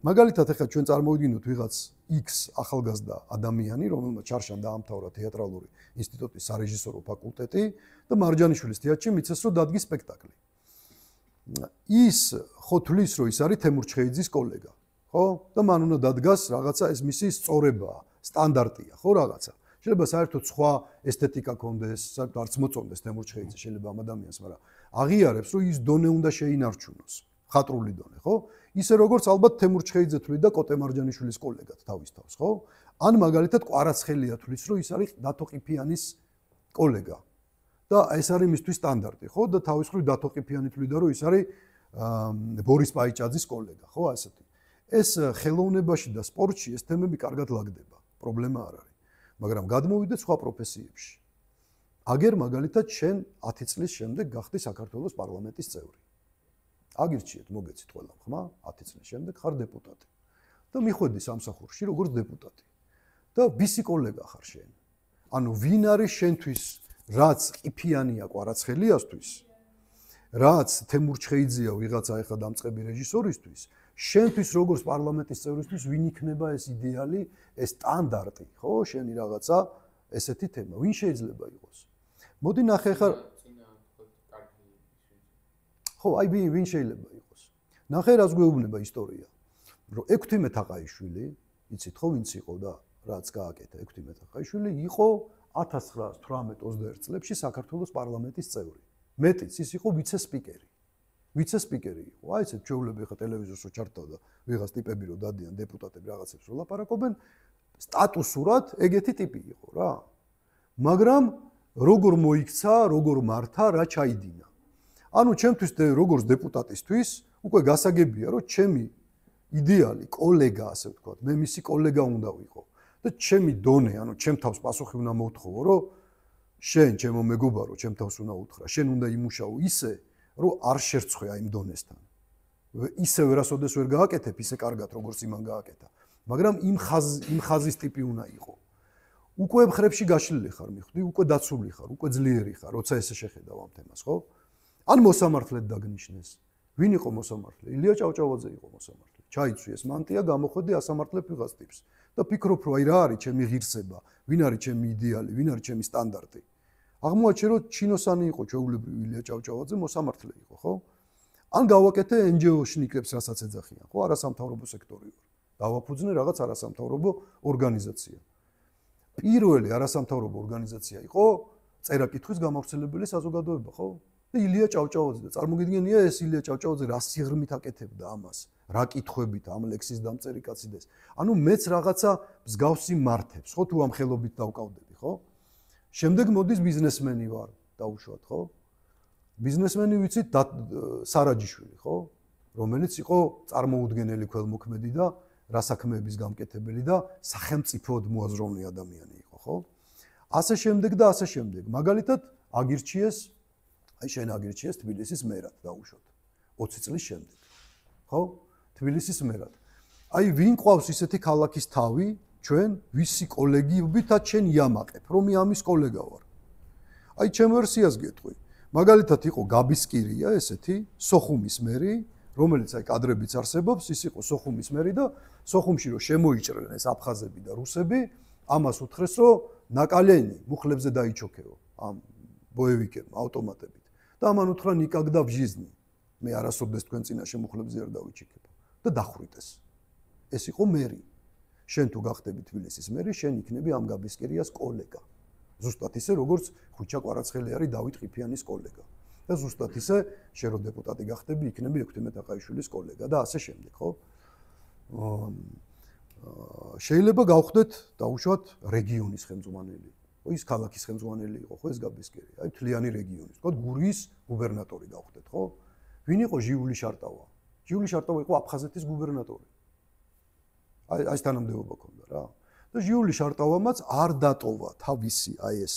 მაგალითად, ახლა ჩვენ წარმოვიდგინოთ ვიღაც X ახალგაზრდა ადამიანი, რომელმაც ჩარშან დაამთავრა თეატრალური ინსტიტუტის სარეჟისორო ფაკულტეტი და მარჯანიშვილის თეატრში მიცეს, რომ დადგის სპექტაკლი. ის ხო თulis, რომ ის არის თემურ ჩხეიძის კოლეგა, ხო? და მან უნდა დადგას რაღაცა, ეს მისი სწორებაა, სტანდარტია, ხო, რაღაცა. შეიძლება საერთოდ სხვა ესთეტიკა კონდეს, საერთოდ არც მოწონდეს თემურ ჩხეიძე შეიძლება ამ ადამიანს, მაგრამ აღიარებს, რომ ის დონე უნდა შეინარჩუნოს, ხატრული დონე, ხო? ისე როგორც ალბათ თემურ ჩხეიძე თვლიდა კოტე მარჯანიშვილის კოლეგად თავის თავს, ხო? ან მაგალითად კვარაცხელია თulis, რომ ის არის დათო ყიფიანის კოლეგა. და ეს არის მისთვის სტანდარტი, ხო? და თავის მხრივ დათო ყიფიანი თვლიდა, რომ ის არის ბორის პაიჭაძის კოლეგა, ხო, ასეთი. ეს ხელოვნებაში და სპორტში ეს თემები კარგად ლაგდება, პრობლემა არ არის. მაგრამ გადმოვიდეთ სხვა პროფესიებში. აგერ მაგალითად შენ 10 წლის შემდეგ გახდი საქართველოს პარლამენტის წევრი. აგირჩიეთ, მოგეცით ყველამ ხმა, 10 წლის შემდეგ ხარ დეპუტატი. და მიხვედი სამსახურში როგორც დეპუტატი. და ვისი კოლეგა ხარ შენ? ანუ ვინ არის შენთვის, რაც ყიფიანია კვარაცხელიასთვის, რაც თემურ ჩხეიძეა ვიღაცა ახლა დამწყები რეჟისორისთვის, შენთვის როგორც პარლამენტის წევრისთვის ვინ იქნება ეს იდეალი, ეს სტანდარტი, ხო, შენი რაღაცა ესეთი თემა, ვინ შეიძლება იყოს? მოდი ნახე ახლა ხო, აი ვინ შეიძლება იყოს? ნახე რას გვეუბნება ისტორია. რომ 16 თაყაიშვილი, იცით ხო ვინც იყო და რაც გააკეთა 16 თაყაიშვილი, იყო 1918-21 წლებში საქართველოს პარლამენტის წევრი. მეტიც ის იყო ვიცე-სპიკერი. ვიცე-სპიკერი იყო. აი ეს ჩვეულები ხა ტელევიზორს რო ჩართავდა, ვიღაც ტიპები რო დადიან დეპუტატები რაღაცებს რო ლაპარაკობენ, სტატუსურად ეგეთი ტიპი იყო რა. მაგრამ როგორ მოიქცა, როგორ მართა, რა ჩაიდინა. ანუ ჩემთვის როგორც დეპუტატისთვის უკვე გასაგებია, რომ ჩემი იდეალი კოლეგა, ასე ვთქვათ, მე მისი კოლეგა უნდა ვიყო და ჩემი დონე, ანუ ჩემ თავს პასუხი უნდა მოვთხოვო, რომ შენ ჩემო მეგობარო, ჩემ თავს უნდა უთხრა, შენ უნდა იმუშაო ისე, რომ არ შერცხვე იმ დონესთან. ისე ვერასოდეს ვერ გააკეთებ, ისე კარგად როგორც იმან გააკეთა. მაგრამ იმ ხაზის ტიპი უნდა იყო. უკვე მხრებში გაშლილი ხარ, მიხვდი, უკვე დაცული ხარ, უკვე ძლიერი ხარ, როცა ესე შეხედავ ამ თემას, ხო? ან მოსამართლედ დაგნიშნეს. ვინ იყო მოსამართლე? ილია ჭავჭავაძე იყო მოსამართლე. ჩაიცვიეს მანტია, გამოხედი ასამართლებ ვიღაც ტიპს. და ფიქრობ, რომ აი რა არის ჩემი ღირსება, ვინ არის ჩემი იდეალი, ვინ არის ჩემი სტანდარტი. აღმოაჩინე, რომ ჩინოსანი იყო ჩვეულებრივი ილია ჭავჭავაძე, მოსამართლე იყო, ხო? ან გავაკეთე NGO-შნიკებს, რასაც ეძახიან, ხო? არასამთავრობო სექტორი ვარ. დავაფუძნე რაღაც არასამთავრობო ორგანიზაცია. პირველი არასამთავრობო ორგანიზაცია იყო წერა-კითხვის გამავრცელებელი საზოგადოება, ხო? და ილია ჭავჭავაძე და წარმოგიდგენია ეს ილია ჭავჭავაძე რა სიღრმით აკეთებდა ამას, რა კითხვებით ამ ლექსის დამწერი კაცი და ეს. ანუ მეც რაღაცა მსგავსი მართებს, ხო, თუ ამ ხელობით დავკავდები, ხო? შემდეგ მოდის ბიზნესმენი ვარ, დაუშვათ, ხო? ბიზნესმენი ვიცით სარაჯიშვილი, ხო? რომელიც იყო წარმოუდგენელი ქველმოქმედი და რა საქმეების გამკეთებელი და სახელმწიფოდ მოაზროვნე ადამიანი იყო, ხო? ასე შემდეგ და ასე შემდეგ. მაგალითად, აგირჩიეს, აი შენ აგირჩიეს თბილისის მერად, დაუშვათ. 20 წლის შემდეგ. ხო? თბილისის მერად. აი ვინ ყავს ისეთი ქალაქის თავი, ჩვენ ვისი კოლეგიობითაც შენ იამაყებ, რომ ამის კოლეგა ვარ. აი ჩემ ვერსიას გეტყვი. მაგალითად იყო გაბისკირია ესეთი სოხუმის მერი, რომელიც აი კადრებიც არსებობს, ის იყო სოხუმის მერი და სოხუმში რომ შემოიჭრნენ ეს აფხაზები და რუსები, ამას უთხრეს რომ ნაკალენი მუხლებზე დაიჩოქეო ამ ბოევიკებმა ავტომატებით. და ამან უთხრა ნიკაგდა ვჟიზნი. მე არასოდეს თქვენ წინაშე მუხლებზე არ დავიჩიქებ და დახვრიტეს. ეს იყო მერი. შენ თუ გახდები თბილისის მერი, შენ იქნები ამ გაბისკირიას კოლეგა. ზუსტად ისე როგორც ხუჩა კვარაცხელი არის დავით ყიფიანის კოლეგა. და ზუსტად ისე შენ რო დეპუტატი გახდები, იქნები ექვთიმე თაყაიშვილის კოლეგა და ასე შემდეგ, ხო? შეიძლება გავხდეთ დაუშვათ რეგიონის ხელმძღვანელი. ხო, ის ქალაქის ხელმძღვანელი იყო, ხო, ეს გაბისკირი. აი თლიანი რეგიონის, თქო, გურიის გუბერნატორი გავხდეთ, ხო? ვინ იყო ჟიული შარტავა? ჟიული შარტავა იყო აფხაზეთის გუბერნატორი. აი თანამდებობა ქონდა რა. და ჟიული შარტავამაც არ დატოვა თავისი აი ეს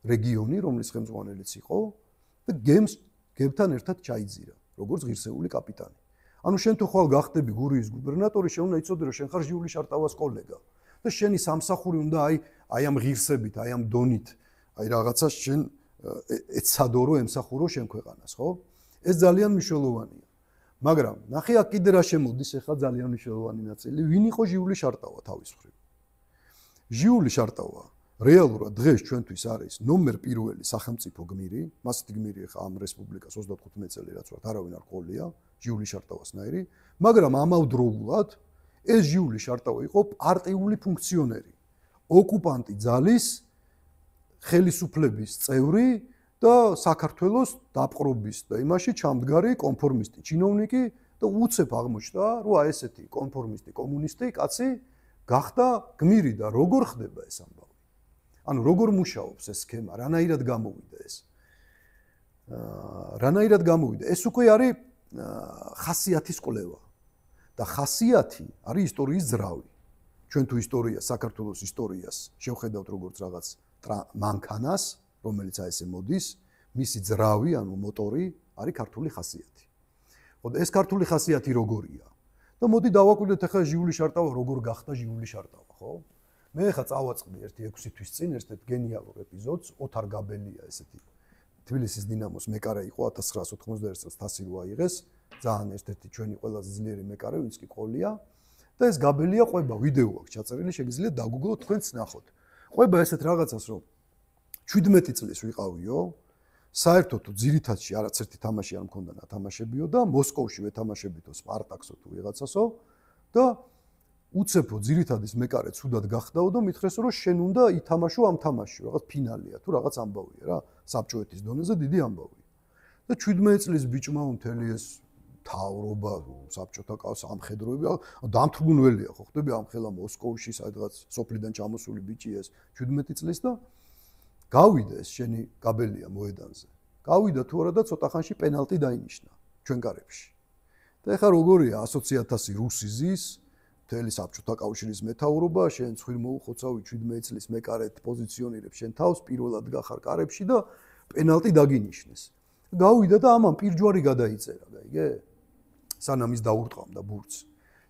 რეგიონი, რომლის ხელმძღვანელიც იყო და გემთან ერთად ჩაიძირა, როგორც ღირსეული კაპიტანი. ანუ შენ თუ ხვალ გახდები გურიის გუბერნატორი, შენ უნდა იცოდე, რომ შენ ხარ ჟიული შარტავას კოლეგა და შენი სამსახური უნდა აი ამ ღირსებით, აი ამ დონით, აი რაღაცა შენ ეცადო რომ ემსახურო შენ ქვეყანას, ხო? ეს ძალიან მნიშვნელოვანია. მაგრამ ნახე აქ კიდე რა შემოდის ახლა ძალიან მნიშვნელოვანი ნაწილი, ვინ იყო ჟიული შარტავა თავის მხრივ. ჟიული შარტავა რეალურად დღეს ჩვენთვის არის ნომერ პირველი სახელმწიფო გმირი, მასეთი გმირი ახლა ამ რესპუბლიკას 35 წელი რაც ვართ, არავინ არ ყოლია, ჟიული შარტავასნაირი, მაგრამ ამავდროულად ეს ჟიული შარტავა იყო პარტიული ფუნქციონერი, ოკუპანტი ძალის ხელისუფლების წევრი და საქართველოს დაპყრობის და იმაში ჩამდგარი კონფორმისტი ჩინოვნიკი და უცებ აღმოჩნდა, რომ აი ესეთი კონფორმისტი კომუნისტი კაცი გახდა გმირი და როგორ ხდება ეს ამბავი? ანუ როგორ მუშაობს ეს სქემა, რანაირად გამოვიდა ეს? რანაირად გამოვიდა? ეს უკვე არის ხასიათის კვლევა. და ხასიათი არის ისტორიის ძრავი. ჩვენ თუ ისტორიას, საქართველოს ისტორიას შევხედავთ როგორც რაღაც მანქანას, რომელიც აი ესე მოდის, მისი ძრავი, ანუ მოტორი არის ქართული ხასიათი. ხო, ეს ქართული ხასიათი როგორია? და მოდი დავაკვირდეთ ახლა ჟიული შარტავა როგორ გახდა ჟიული შარტავა, ხო? მე ახლა წავაწყდი 6 თვის წინ ერთ გენიალურ ეპიზოდს, ოთარ გაბელია ესეთი თბილისის დინამოს მეკარე იყო 1991 წელს თასილო აიღეს, ძალიან ერთ-ერთი ჩვენი ყველაზე ძლიერი მეკარე, ვინც კი ყოლია და ეს გაბელია ყვება ვიდეო აქვს ჩაწერილი, შეგიძლიათ დაგუგლოთ თქვენც ნახოთ. ყვება ესეთ რაღაცას, რომ 17 წლის ვიყავიო, საერთოდ თუ ძირითადში არც ერთი თამაში არ მქონდა ნათამაშებიო და მოსკოვში ვეთამაშებითო სპარტაკსო თუ ვიღაცასო და უცებო ძირითადის მეკარე ცუდად გახდაო და მითხრესო რომ შენ უნდა ითამაშო ამ თამაშში, რაღაც ფინალია თუ რაღაც ამბავია რა, საბჭოეთის დონეზე დიდი ამბავია. და 17 წლის ბიჭმა მთელი ეს თავრობა საბჭოთა კავშირის ამხედროები დამთრგუნველია ხო ხდები ამ ხელა მოსკოვში სადღაც სოფლიდან ჩამოსული ბიჭი ეს 17 წლის და გავიდა ეს შენი გაბელია მოედანზე. გავიდა თუ არა და ცოტა ხანში პენალტი დაინიშნა ჩვენ გარებში. და ეხა როგორია 100.000 რუსი ზის მთელი საბჭოთა კავშირის მეთაურობა, შენ ცხვირ მოუხოცავი 17 წლის მეკარეთ პოზიციონირებს შენ თავს, პირველად გახარ კარებში და პენალტი დაგინიშნეს. გავიდა და ამან პირჯვარი გადაიწერა, გაიგე? სანამ ის დაურტყამდა ბურთს.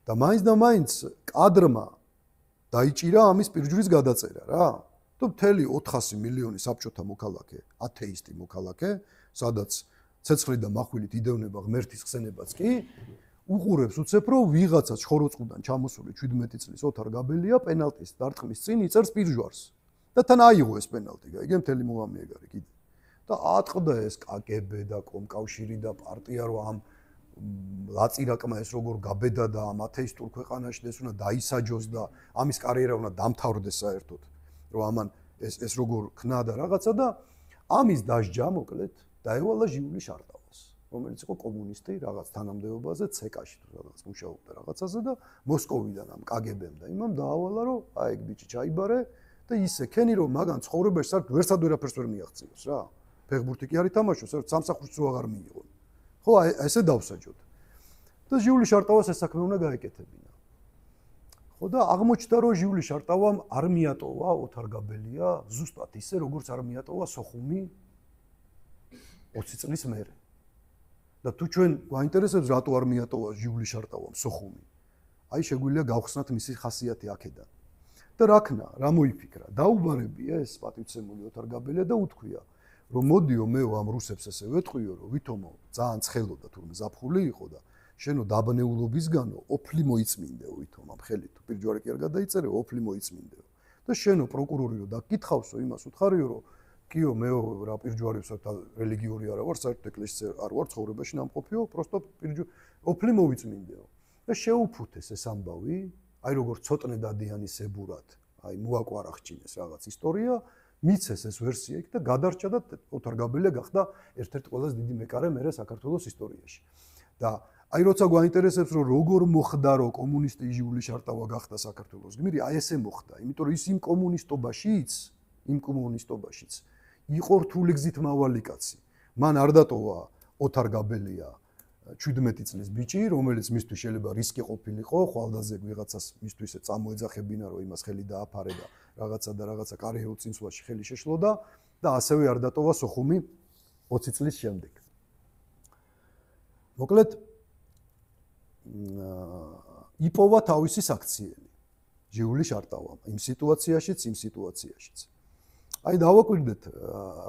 და მაინც კადრმა დაიჭირა ამის პირჯვრის გადაწერა რა. და მთელი 400 მილიონი საბჭოთა მოქალაქე, ათეისტი მოქალაქე, სადაც ცეცხლი და מחვილით იდევნება ღმერთის ხსენებაც კი უყურებს უცებ რომ ვიღაცა ხოროწყუდან ჩამოსული 17 წლის ოთარ გაბელია პენალტის დარტყმის წინ იწერს პირჯვარს. და თან აიღო ეს პენალტი, გაიგე მთელი მოგამი ეგარი კიდე. და ატყდა ეს კგბ და კომკავშირი და პარტია რომ ამ ლაწირაკმა ეს როგორ გაბედა და ამ ათეისტურ ქვეყანაში ეს უნდა დაისაჯოს და ამის კარიერა უნდა დამთავრდეს საერთოდ. რომ ამან ეს როგორ ქნა და რაღაცა და ამის დასჯა მოკლედ დაევალა ჟიული შარტავას. რომელიც იყო კომუნისტი რაღაც თანამდებობაზე ცეკაში თუ რაღაც მუშაობდა რაღაცაზე და მოსკოვიდან ამ კგბ-მ და იმამ დაავალა რომ აი ეგ ბიჭი ჩაიბარე და ისე ქენი რომ მაგან ცხოვრებაში საერთოდ ვერსად ვერაფერს ვერ მიაღწიოს რა. ფეხბურთი კი არ ითამაშოს, სამსახურს რო აღარ მიიღონ. ხო, აი ესე დავსაჯოთ. და ჟიული შარტავას ეს საქმე უნდა გაეკეთებინა. ხო და აღმოჩნდა რომ ჟიული შარტავამ არ მიატოვა ოთარგაბელია ზუსტად ისე როგორც არ მიატოვა სოხუმი 20 წლის მერე. და თუ ჩვენ გვაინტერესებს რატო არ მიატოვა ჟიული შარტავამ სოხუმი, აი შეგვიძლია გავხსნათ მისი ხასიათი აქედან. და რა ქნა, რა მოიფიქრა, დაუბარებია ეს პატივცემული ოთარგაბელია და უთქვია, რომ მოდიო მე ამ რუსებს ესე ვეთყვიო, რომ ვითომო ძალიან ცხელოდა თურმე ზაფხული იყო და შენო დაბნეულობისგანო ოფლი მოიწმინდეო ვითომ ამ ხელით თუ პირჯვარი კი არ გადაიწერე ოფლი მოიწმინდეო და შენო პროკურორი რომ დაკითხავსო იმას უთხარიო რომ კიო მეო რა პირჯვარებსა და რელიგიური არა ვარ საერთოდ ეკლესიაში არ ვარ ცხოვრებაში ნამყოფიო პროსტო ოფლი მოიწმინდეო და შეუფუთეს ეს ამბავი აი როგორც ცოტნე დადიანის ებურად აი მოაკვარახჭინეს რაღაც ისტორია მიცეს ეს ვერსია იქ და გადარჩა და ოთარგაბელია გახდა ერთ-ერთი ყველაზე დიდი მეკარე მერე საქართველოს ისტორიაში და აი როცა გვაინტერესებს რომ როგორ მოხდა რომ კომუნისტი ჟიული შარტავა გახდა საქართველოს გმირი, აი ესე მოხდა, იმიტომ რომ ის იმ კომუნისტობაშიც იყო რთული გზით მავალი კაცი. მან არ დატოვა ოთარგაბელია 17 წლის ბიჭი, რომელიც მისთვის შეიძლება რისკი ყოფილიყო, ხვალდაზე ვიღაცას მისთვის წამოეძახებინა რომ იმას ხელი დააფარე და რაღაცა კარიერულ წინსვლაში ხელი შეშლოდა და ასევე არ დატოვა სოხუმი 20 წლის შემდეგ. მოკლედ იპოვა თავისი საქციელი ჟიული შარტავამ იმ სიტუაციაშიც აი დავაკვირდეთ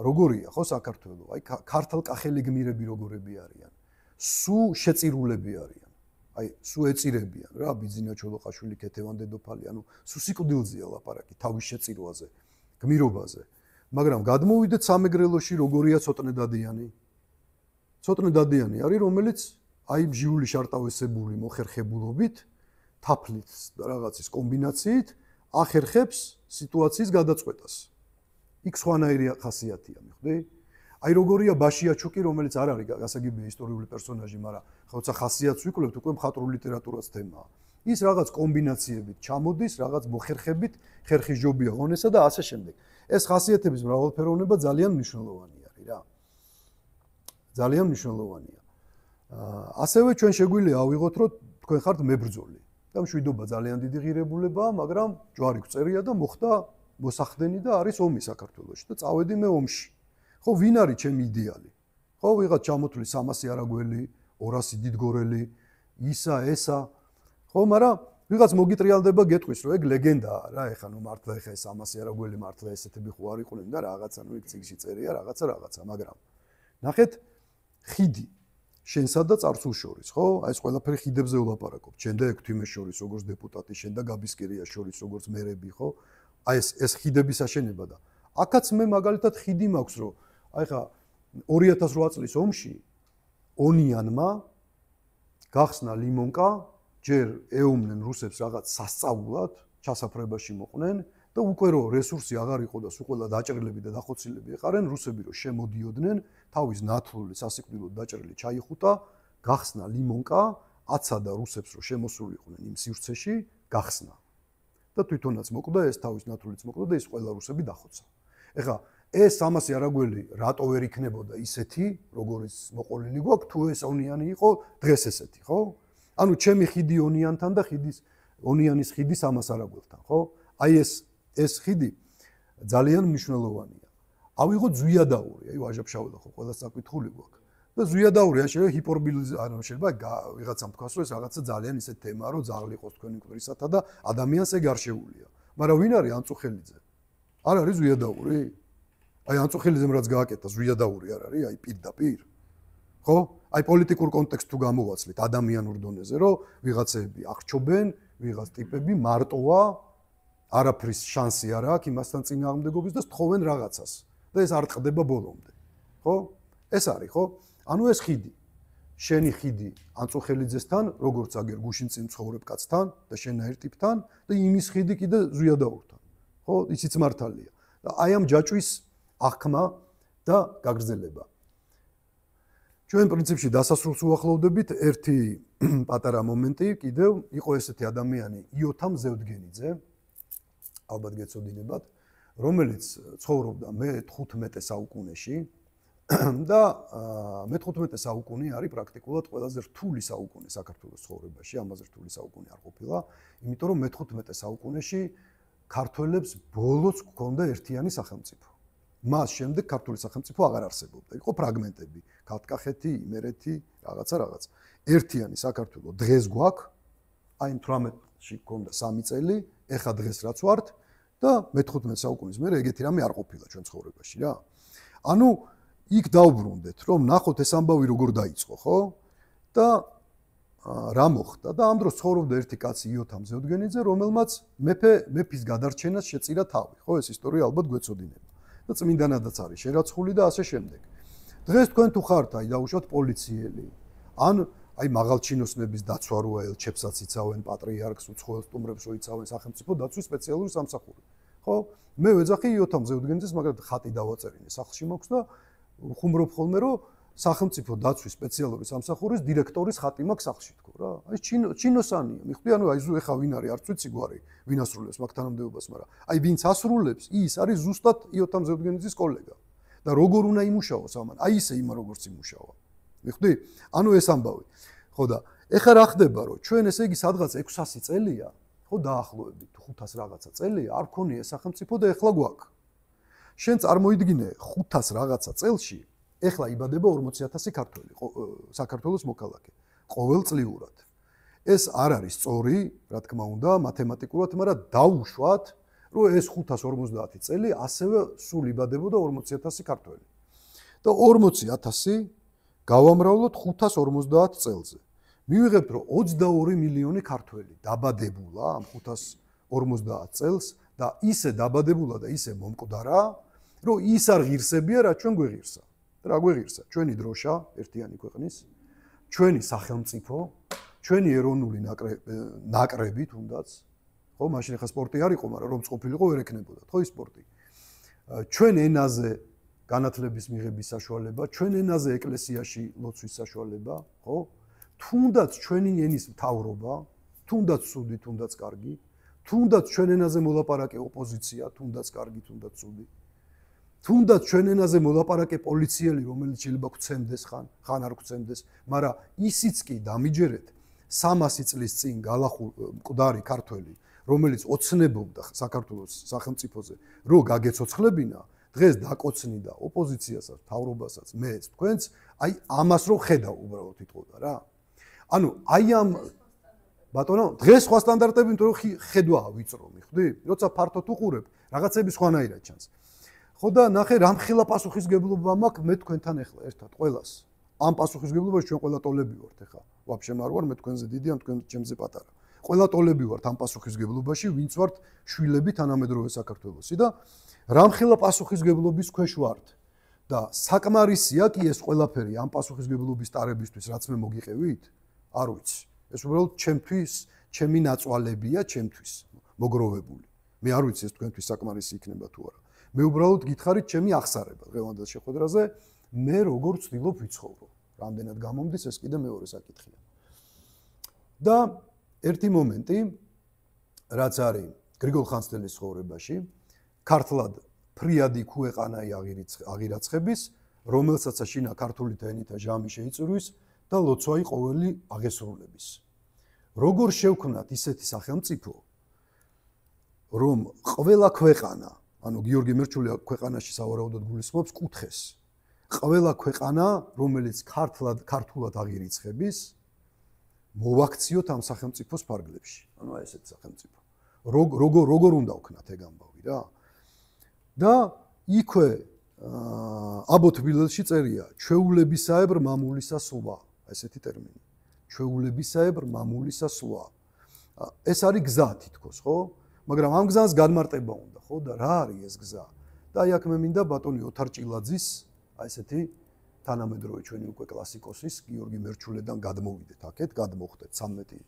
როგორია ხო საქართველო აი ქართლ-კახელი გმირები როგორები არიან სუ შეწირულები არიან აი სუ ეწირებიან რა ბიძინა ჩოლოყაშვილი ქეთევან დედოფალი ანუ სუ სიკვდილზეა ლაპარაკი თავის შეწირვაზე გმირობაზე მაგრამ გადმოვიდეთ სამეგრელოში როგორია ცოტნე დადიანი არის რომელიც აი ჟიული შარტავესებული მოხერხებულობით თაფლით და რაღაცის კომბინაციით ახერხებს სიტუაციის გადაწყვეტას. იქ სხვანაირი ხასიათია, მიხვდი? აი როგორია ბაშიაჩუკი, რომელიც არ არის გასაგებია ისტორიული პერსონაჟი, მაგრამ ხოცა ხასიათს ვიკვლევთ, უკვე მხატვრული ლიტერატურაც თემაა. ის რაღაც კომბინაციებით ჩამოდის, რაღაც მოხერხებით, ხერხი ჯობია ღონესა და ასე შემდეგ. ეს ხასიათების მრავალფეროვნება ძალიან მნიშვნელოვანი არის რა. ძალიან მნიშვნელოვანია. ასევე ჩვენ შეგვიძლია ავიღოთ, რომ თქვენ ხართ მებრძოლი და მშვიდობა ძალიან დიდი ღირებულებაა, მაგრამ ჯვარი გწერია და მოხდა მოსახდენი და არის ომი საქართველოში და წავედი მე ომში. ხო, ვინ არის ჩემი იდეალი? ხო, ვიღაც ჩამოთვლი 300 არაგველი, 200 დიდგორელი, ისა, ესა. ხო, მაგრამ ვიღაც მოგიტრიალდება გეტყვის, რომ ეგ ლეგენდაა რა, ეხა ნუ მართლა ეხა ეს 300 არაგველი მართლა ესეთები ხო არ იყვნენ და რაღაცა ნუ იქ წიგში წერია რაღაცა, მაგრამ ნახეთ ხიდი შენსა და წარსულს შორის, ხო? აი ეს ყველაფერი ხიდებზე ვლაპარაკობ. შენ და ექვთიმეს შორის, როგორც დეპუტატი, შენ და გაბისკირიას შორის, როგორც მერები, ხო? აი ეს ხიდების აშენება და აქაც მე მაგალითად ხიდი მაქვს, რომ აი ხა 2008 წლის ომში ონიანმა გახსნა ლიმონკა, ჯერ ეომნენ რუსებს რაღაც სასწაულად, ჩასაფრებაში მოყვნენ და უკვე რომ რესურსი აღარ იყო და სულ ყველა დაჭრილები და დახოცილები ეყარენ, რუსები რომ შემოდიოდნენ, თავის ნათლული სასიკვდილოდ დაჭრილი ჩაიხუტა, გახსნა ლიმონკა, აცადა რუსებს რომ შემოსულიყვნენ იმ სივრცეში, გახსნა. და თვითონაც მოკვდა ეს თავის ნათლულიც მოკვდა და ის ყველა რუსები დახოცა. ეხლა ეს 300 არაგველი რატო ვერ იქნებოდა ისეთი, როგორც მოყოლილი გვაქვს, თუ ეს ონიანი იყო დღეს ესეთი, ხო? ანუ ჩემი ხიდი ონიანთან და ონიანის ხიდი 300 არაგველთან, ხო? აი ეს ხიდი ძალიან მნიშვნელოვანია. ავიღოთ ზვიადაური, აი ვაჟა-ფშაველა ხო ყველა საკითხული გვაქვს. და ზვიადაური ან შეიძლება ჰიპერბოლიზა, ანუ შეიძლება ვიღაცამ თქვას, რომ ეს რაღაცა ძალიან ისეთ თემაა, რომ ძაღლი იყოს თქვენი მკვდრისათა და ადამიანს ეგ არ შეუულია. მაგრამ ვინ არის ანწუხელიძე? არ არის ზვიადაური? აი ანწუხელიძემ რაც გააკეთა ზვიადაური არ არის, აი პირდაპირ. ხო? აი პოლიტიკურ კონტექსტს თუ გამოვაცლით ადამიანურ დონეზე, რომ ვიღაცები აღჩობენ, ვიღაც ტიპები მარტოა არაფრის შანსი არ აქვს იმასთან წინააღმდეგობის და სთხოვენ რაღაცას და ეს არ ტყდება ბოლომდე. ხო? ეს არის, ხო? ანუ ეს ხიდი. შენი ხიდი ანწუხელიძესთან, როგორც აგერ გუშინ წინ ცხოვრებ კაცთან და შენაერ ტიპთან და იმის ხიდი კიდე ზვიადაურთან. ხო? ისიც მართალია. და აი ამ ჯაჭვის აღქმა და გაგრძელება. ჩვენ პრინციპში დასასრულს უახლოვდებით. ერთი პატარა მომენტი კიდევ იყო ესეთი ადამიანი იოთამ ზევდგენიძე, ალბათ გეცოდინებათ, რომელიც ცხოვრობდა მე-15 საუკუნეში და მე-15 საუკუნე არის პრაქტიკულად ყველაზე რთული საუკუნე საქართველოს ცხოვრებაში, ამაზე რთული საუკუნე არ ყოფილა, იმიტომ რომ მე-15 საუკუნეში ქართველებს ბოლოს გქონდა ერთიანი სახელმწიფო. მას შემდეგ ქართული სახელმწიფო აღარ არსებობდა. იყო ფრაგმენტები, ქართკახეთი, იმერეთი, რაღაც. ერთიანი საქართველო დღეს გვაქვს, აი 18-ში გქონდა 3 წელი, ეხა დღეს რაც ვართ და მე-15 საუკუნის მერე ეგეთი რამე არ ყოფილა ჩვენ ცხოვრებაში რა. ანუ იქ დავბრუნდეთ, რომ ნახოთ ეს ამბავი როგორ დაიწყო, ხო? და რა მოხდა და ამ დროს ცხოვრობდა ერთი კაცი იოთამ ზევდგენიძე, რომელმაც მეფის გადარჩენას შეწირა თავი, ხო? ეს ისტორია ალბათ გვეცოდინება. და წმინდანადაც არის შერაცხული და ასე შემდეგ. დღეს თქვენ თუ ხართ აი დაუშვათ პოლიციელი, ან აი მაღალჩინოსნების დაცვა როა ელჩებსაც იცავენ, პატრიარქს, უცხოელ სტუმრებს როიცავენ სახელმწიფო დაცვის სპეციალური სამსახური. ხო? მე ვეძახი იოთამ ზევდგენიძეს, მაგრამ ხატი დავაწერინე სახლში მაქვს და ხუმრობ ხოლმე, რომ სახელმწიფო დაცვის სპეციალური სამსახურის დირექტორის ხატი მაქვს სახლში თქო რა. აი ჩინოსანია. მიხვდი, ანუ აი ეხა ვინ არის, არც ვიცი გვარი, ვინ ასრულებს მაგ თანამდებობას, მაგრამ აი ვინც ასრულებს, ის არის ზუსტად იოთამ ზევდგენიძის კოლეგა. და როგორ უნდა იმუშაოს ამან? აი ისე იმა როგორც იმუშავა. მიხვდი? ანუ ეს ამბავი. ხო და ეხა რა ხდება, რომ ჩვენ ესე იგი სადღაც 600 წელია, ხო დაახლოებით 500 რაღაცა წელია, არ ქონია სახელმწიფო და ეხლა გვაქვს. შენ წარმოიდგინე 500 რაღაცა წელში ეხლა იბადება 40,000 ქართველი საქართველოს მოქალაქე ყოველწლიურად. ეს არ არის სწორი, რა თქმა უნდა, მათემატიკურად, მაგრამ დაუშვათ, რომ ეს 550 წელი ასევე სულ იბადებოდა 40,000 ქართველი. და 40,000 გავამრავლოთ 550 წელზე. მივიღებთ, რომ 22 მილიონი ქართველი დაბადებულა ამ 550 წელს და ისე დაბადებულა და ისე მომკვდარა, რომ ის არ ღირსებია, რა ჩვენ გვეღირსა. რა გვეღირსა? ჩვენი დროშა ერთიანი ქვეყნის, ჩვენი სახელმწიფო, ჩვენი ეროვნული ნაკრები თუნდაც, ხო, მაშინ ახლა სპორტი არ იყო, მაგრამ რომ წყופილიყო ვერ ექნებოდა, ხო, ის სპორტი. ჩვენ ენაზე განათლების მიღების საშუალება, ჩვენ ენაზე ეკლესიაში ლოცვის საშუალება, ხო? თუნდაც ჩვენი ენის მთავრობა, თუნდაც სუდი, თუნდაც კარგი, თუნდაც ჩვენ ენაზე მოლაპარაკე ოპოზიცია, თუნდაც კარგი, თუნდაც სუდი. თუნდაც ჩვენ ენაზე მოლაპარაკე პოლიციელი, რომელიც შეიძლება გვცემდეს ხან არ გვცემდეს, მაგრამ ისიც კი დამიჯერეთ 300 წლის წინ მკვდარი ქართველი, რომელიც ოცნებობდა საქართველოს სახელმწიფოზე, რომ გაგეცოცხლებინა, დღეს დაკოცნიდა ოპოზიციასაც, მთავრობასაც, მეც, თქვენც, აი ამას რომ ხედავ უბრალოდ იტყოდა რა. ანუ აი ამ ბატონო, დღეს სხვა სტანდარტები, იმიტომ რომ ხედვაა ვიწრო, მიხვდი? როცა ფართოდ უყურებ, რაღაცები სხვანაირად ჩანს. ხო და ნახე რამხელა პასუხისგებლობა მაქვს მე თქვენთან ახლა ერთად ყველას. ამ პასუხისგებლობაში ჩვენ ყველა ტოლები ვართ ახლა. ვაფშე არ ვარ მე თქვენზე დიდი, ან თქვენ ჩემზე პატარა. ყველა ტოლები ვართ ამ პასუხისგებლობაში, ვინც ვართ შვილები თანამედროვე საქართველოსი და რამხელა პასუხისგებლობის ქვეშ ვართ. და საკმარისია კი ეს ყველაფერი ამ პასუხისგებლობის ტარებისთვის, რაც მე მოგიყევით? არ ვიცი. ეს უბრალოდ ჩემთვის, ჩემი ნაწვალებია ჩემთვის მოგროვებული. მე არ ვიცი ეს თქვენთვის საკმარისი იქნება თუ არა. მე უბრალოდ გითხარით ჩემი აღსარება დღევანდელ შეხვედრაზე, მე როგორ ვცდილობ ვიცხოვრო. რამდენად გამომდის ეს კიდე მეორე საკითხია. და ერთი მომენტი, რაც არის გრიგოლ ხანძთელის ცხოვრებაში, ქართლად ფრიადი ქუეყანაი აღირაცხების, რომელსაც შინა ქართული ენითა ჟამი შეიწურვის და ლოცვაი ყოველი აღესრულების. როგორ შევქმნათ ისეთი სახელმწიფო, რომ ყველა ქვეყანა, ანუ გიორგი მერჩული ქვეყანაში სავარაუდოდ გულისხმობს კუთხეს. ყველა ქვეყანა, რომელიც ქართულად აღირიცხების, მოვაქციოთ ამ სახელმწიფოს ფარგლებში. ანუ აი ესეთი სახელმწიფო. როგორ უნდა ვქნათ ეგ ამბავი რა? და იქვე აბო თბილელში წერია ჩვეულებისაებრ მამულისა სვა, ესეთი ტერმინი. ჩვეულებისაებრ მამულისა სვა. ეს არის გზა თითქოს, ხო? მაგრამ ამ გზას განმარტება უნდა, ხო? და რა არის ეს გზა? და აი აქ მე მინდა ბატონი ოთარ ჭილაძის, აი ესეთი თანამედროვე ჩვენი უკვე კლასიკოსის გიორგი მერჩულედან გადმოვიდეთ აქეთ, გადმოხდეთ 13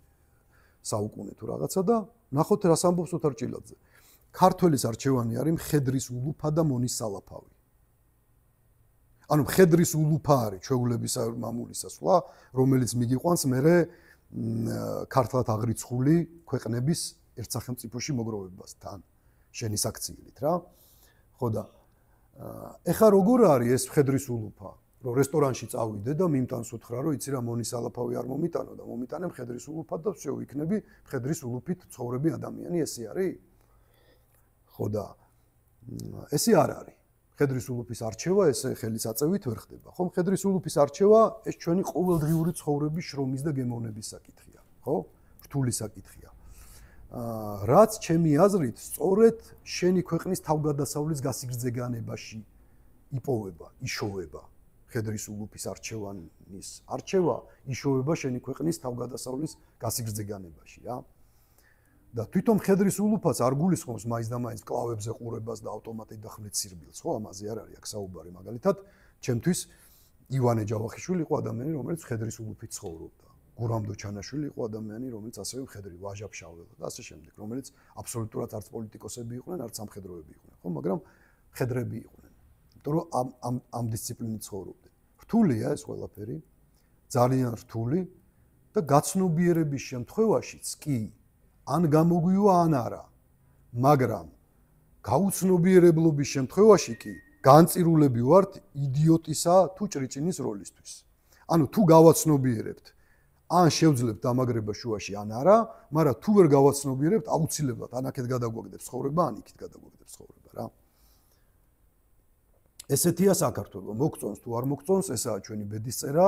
საუკუნე თუ რაღაცა და ნახოთ რას ამბობს ოთარ ჭილაძე. ქართველის არჩევანი არის მხედრის ულუფა და მონის სალაფავი. ანუ მხედრის ულუფა არის ჩვეულების მამულის ასვლა, რომელიც მიგიყვანს მერე ქართლად აღრიცხული ქვეყნების ერთ სახელმწიფოში მოგროვებასთან, შენი საქციელით რა. ხო და ეხა როგორ არის ეს მხედრის ულუფა? რომ რესტორანში წავიდე და მიმტანს უთხრა, რომ იცი რა მონის ალაფავი არ მომიტანო და მომიტანე მხედრის ულუფად და всё იქნები მხედრის ულუფით ცხოვრები ადამიანი, ესე არის? ხო და ესე არ არის. მხედრის ულუფის არჩევა ესე ხელისაწევით ვერ ხდება. ხო, მხედრის ულუფის არჩევა ეს ჩვენი ყოველდღიური ცხოვრების შრომის და გემოვნების საკითხია, ხო? რთული საკითხია. რაც ჩემი აზრით სწორედ შენი ქვეყნის თავგადასავლის გასიგრძეგანებაში იპოვება, იშოვება. მხედრის ულუფის არჩევანის არჩევა იშოვება შენი ქვეყნის თავგადასავლის გასიგრძეგანებაში, რა. და თვითონ მხედრის ულუფაც არ გულისხმობს მაინც და მაინც კლავებზე ყურებას და ავტომატით დახმით სირბილს, ხო? ამაზე არ არის აქ საუბარი. მაგალითად, ჩემთვის ივანე ჯავახიშვილი იყო ადამიანი, რომელიც მხედრის ულუფით ცხოვრობდა. გურამ დოჩანაშვილი იყო ადამიანი, რომელიც ასევე მხედრი ვაჟა-ფშაველა და ასე შემდეგ, რომელიც აბსოლუტურად არც პოლიტიკოსები იყვნენ, არც სამხედროები იყვნენ, ხო? მაგრამ მხედრები იყვნენ. იმიტომ რომ ამ დისციპლინით ცხოვრობდნენ. რთულია ეს ყველაფერი, ძალიან რთული და გაცნობიერების შემთხვევაშიც კი ან გამოგვივა ან არა, მაგრამ გაუცნობიერებლობის შემთხვევაში კი განწირულები ვართ იდიოტისა თუ ჭრიჭინის როლისთვის. ანუ თუ გავაცნობიერებთ, ან შევძლებთ დამაგრება შუაში ან არა, მაგრამ თუ ვერ გავაცნობიერებთ, აუცილებლად ან აქეთ გადაგვაგდებს ცხოვრება, ან იქით გადაგვაგდებს ცხოვრება რა. ესეთია საქართველო, მოგწონს თუ არ მოგწონს, ესაა ჩვენი ბედისწერა,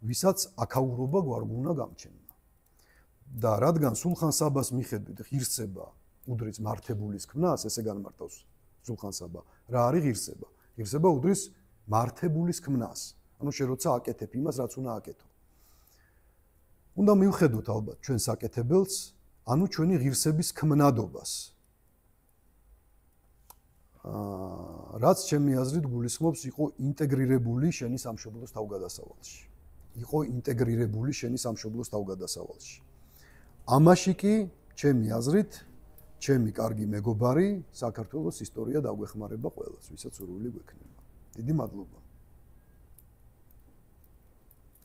ვისაც აქაურობა გვარგუნა გამჩენია. და რადგან სულხან-საბას მიხედვით ღირსება უდრის მართებულის ქმნას, ესე განმარტავს სულხან-საბა. რა არის ღირსება? ღირსება უდრის მართებულის ქმნას. ანუ შენ როცა აკეთებ იმას, რაც უნდა აკეთო. უნდა მივხედოთ ალბათ ჩვენ საკეთებელს, ანუ ჩვენი ღირსების ქმნადობას. რაც ჩემი აზრით გულისხმობს იყო ინტეგრირებული შენი სამშობლოს თავგადასავალში. იყო ინტეგრირებული შენი სამშობლოს თავგადასავალში. ამაში კი ჩემი აზრით, ჩემი კარგი მეგობარი საქართველოს ისტორია დაგვეხმარება ყველას, ვისაც სურვილი გვექნება. დიდი მადლობა.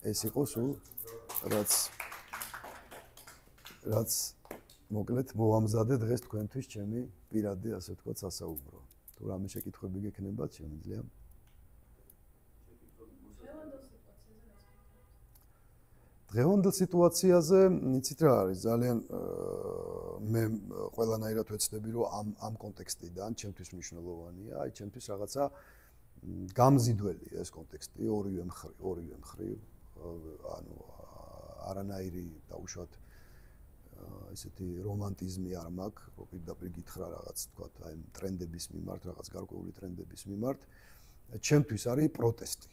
ეს იყო სულ რაც მოკლედ მოვამზადე დღეს თქვენთვის ჩემი პირადი, ასე ვთქვათ, სასაუბრო. თუ რამე შეკითხვები გექნებათ, შემიძლია. დღევანდელ სიტუაციაზე, იცით რა არის, ძალიან მე ყველანაირად ვეცდები, რომ ამ კონტექსტიდან ჩემთვის მნიშვნელოვანია, აი ჩემთვის რაღაცა გამზიდველი ეს კონტექსტი ორივე მხრივ, ანუ არანაირი დაუშვათ ესეთი რომანტიზმი არ მაქვს, რომ პირდაპირ გითხრა რაღაც თქვა აი ტრენდების მიმართ, რაღაც გარკვეული ტრენდების მიმართ. ჩემთვის არის პროტესტი.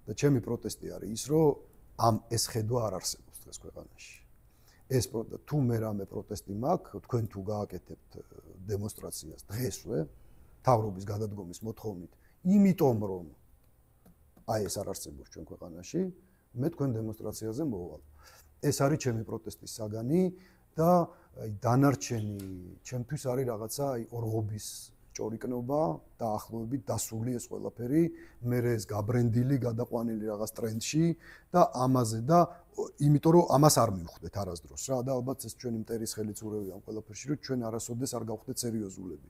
და ჩემი პროტესტი არის ის, რომ ეს ხედვა არ არსებობს დღეს ქვეყანაში. ეს თუ მე რამე პროტესტი მაქვს, თქვენ თუ გააკეთებთ დემონსტრაციას დღესვე, თავრობის გადადგომის მოთხოვნით, იმიტომ რომ აი ეს არ არსებობს ჩვენ ქვეყანაში, მე თქვენ დემონსტრაციაზე მოვალ. ეს არის ჩემი პროტესტის საგანი და აი დანარჩენი ჩემთვის არის რაღაცა აი ორღობის ჭორიკნობა და ახლობებით დასული ეს ყველაფერი, მე ეს გაბრენდილი, გადაყვანილი რაღაც ტრენდში და ამაზე და იმიტომ რომ ამას არ მივხვდეთ არასდროს რა და ალბათ ეს ჩვენი მტერის ხელიც ურევია ამ ყველაფერში, რომ ჩვენ არასოდეს არ გავხდეთ სერიოზულები.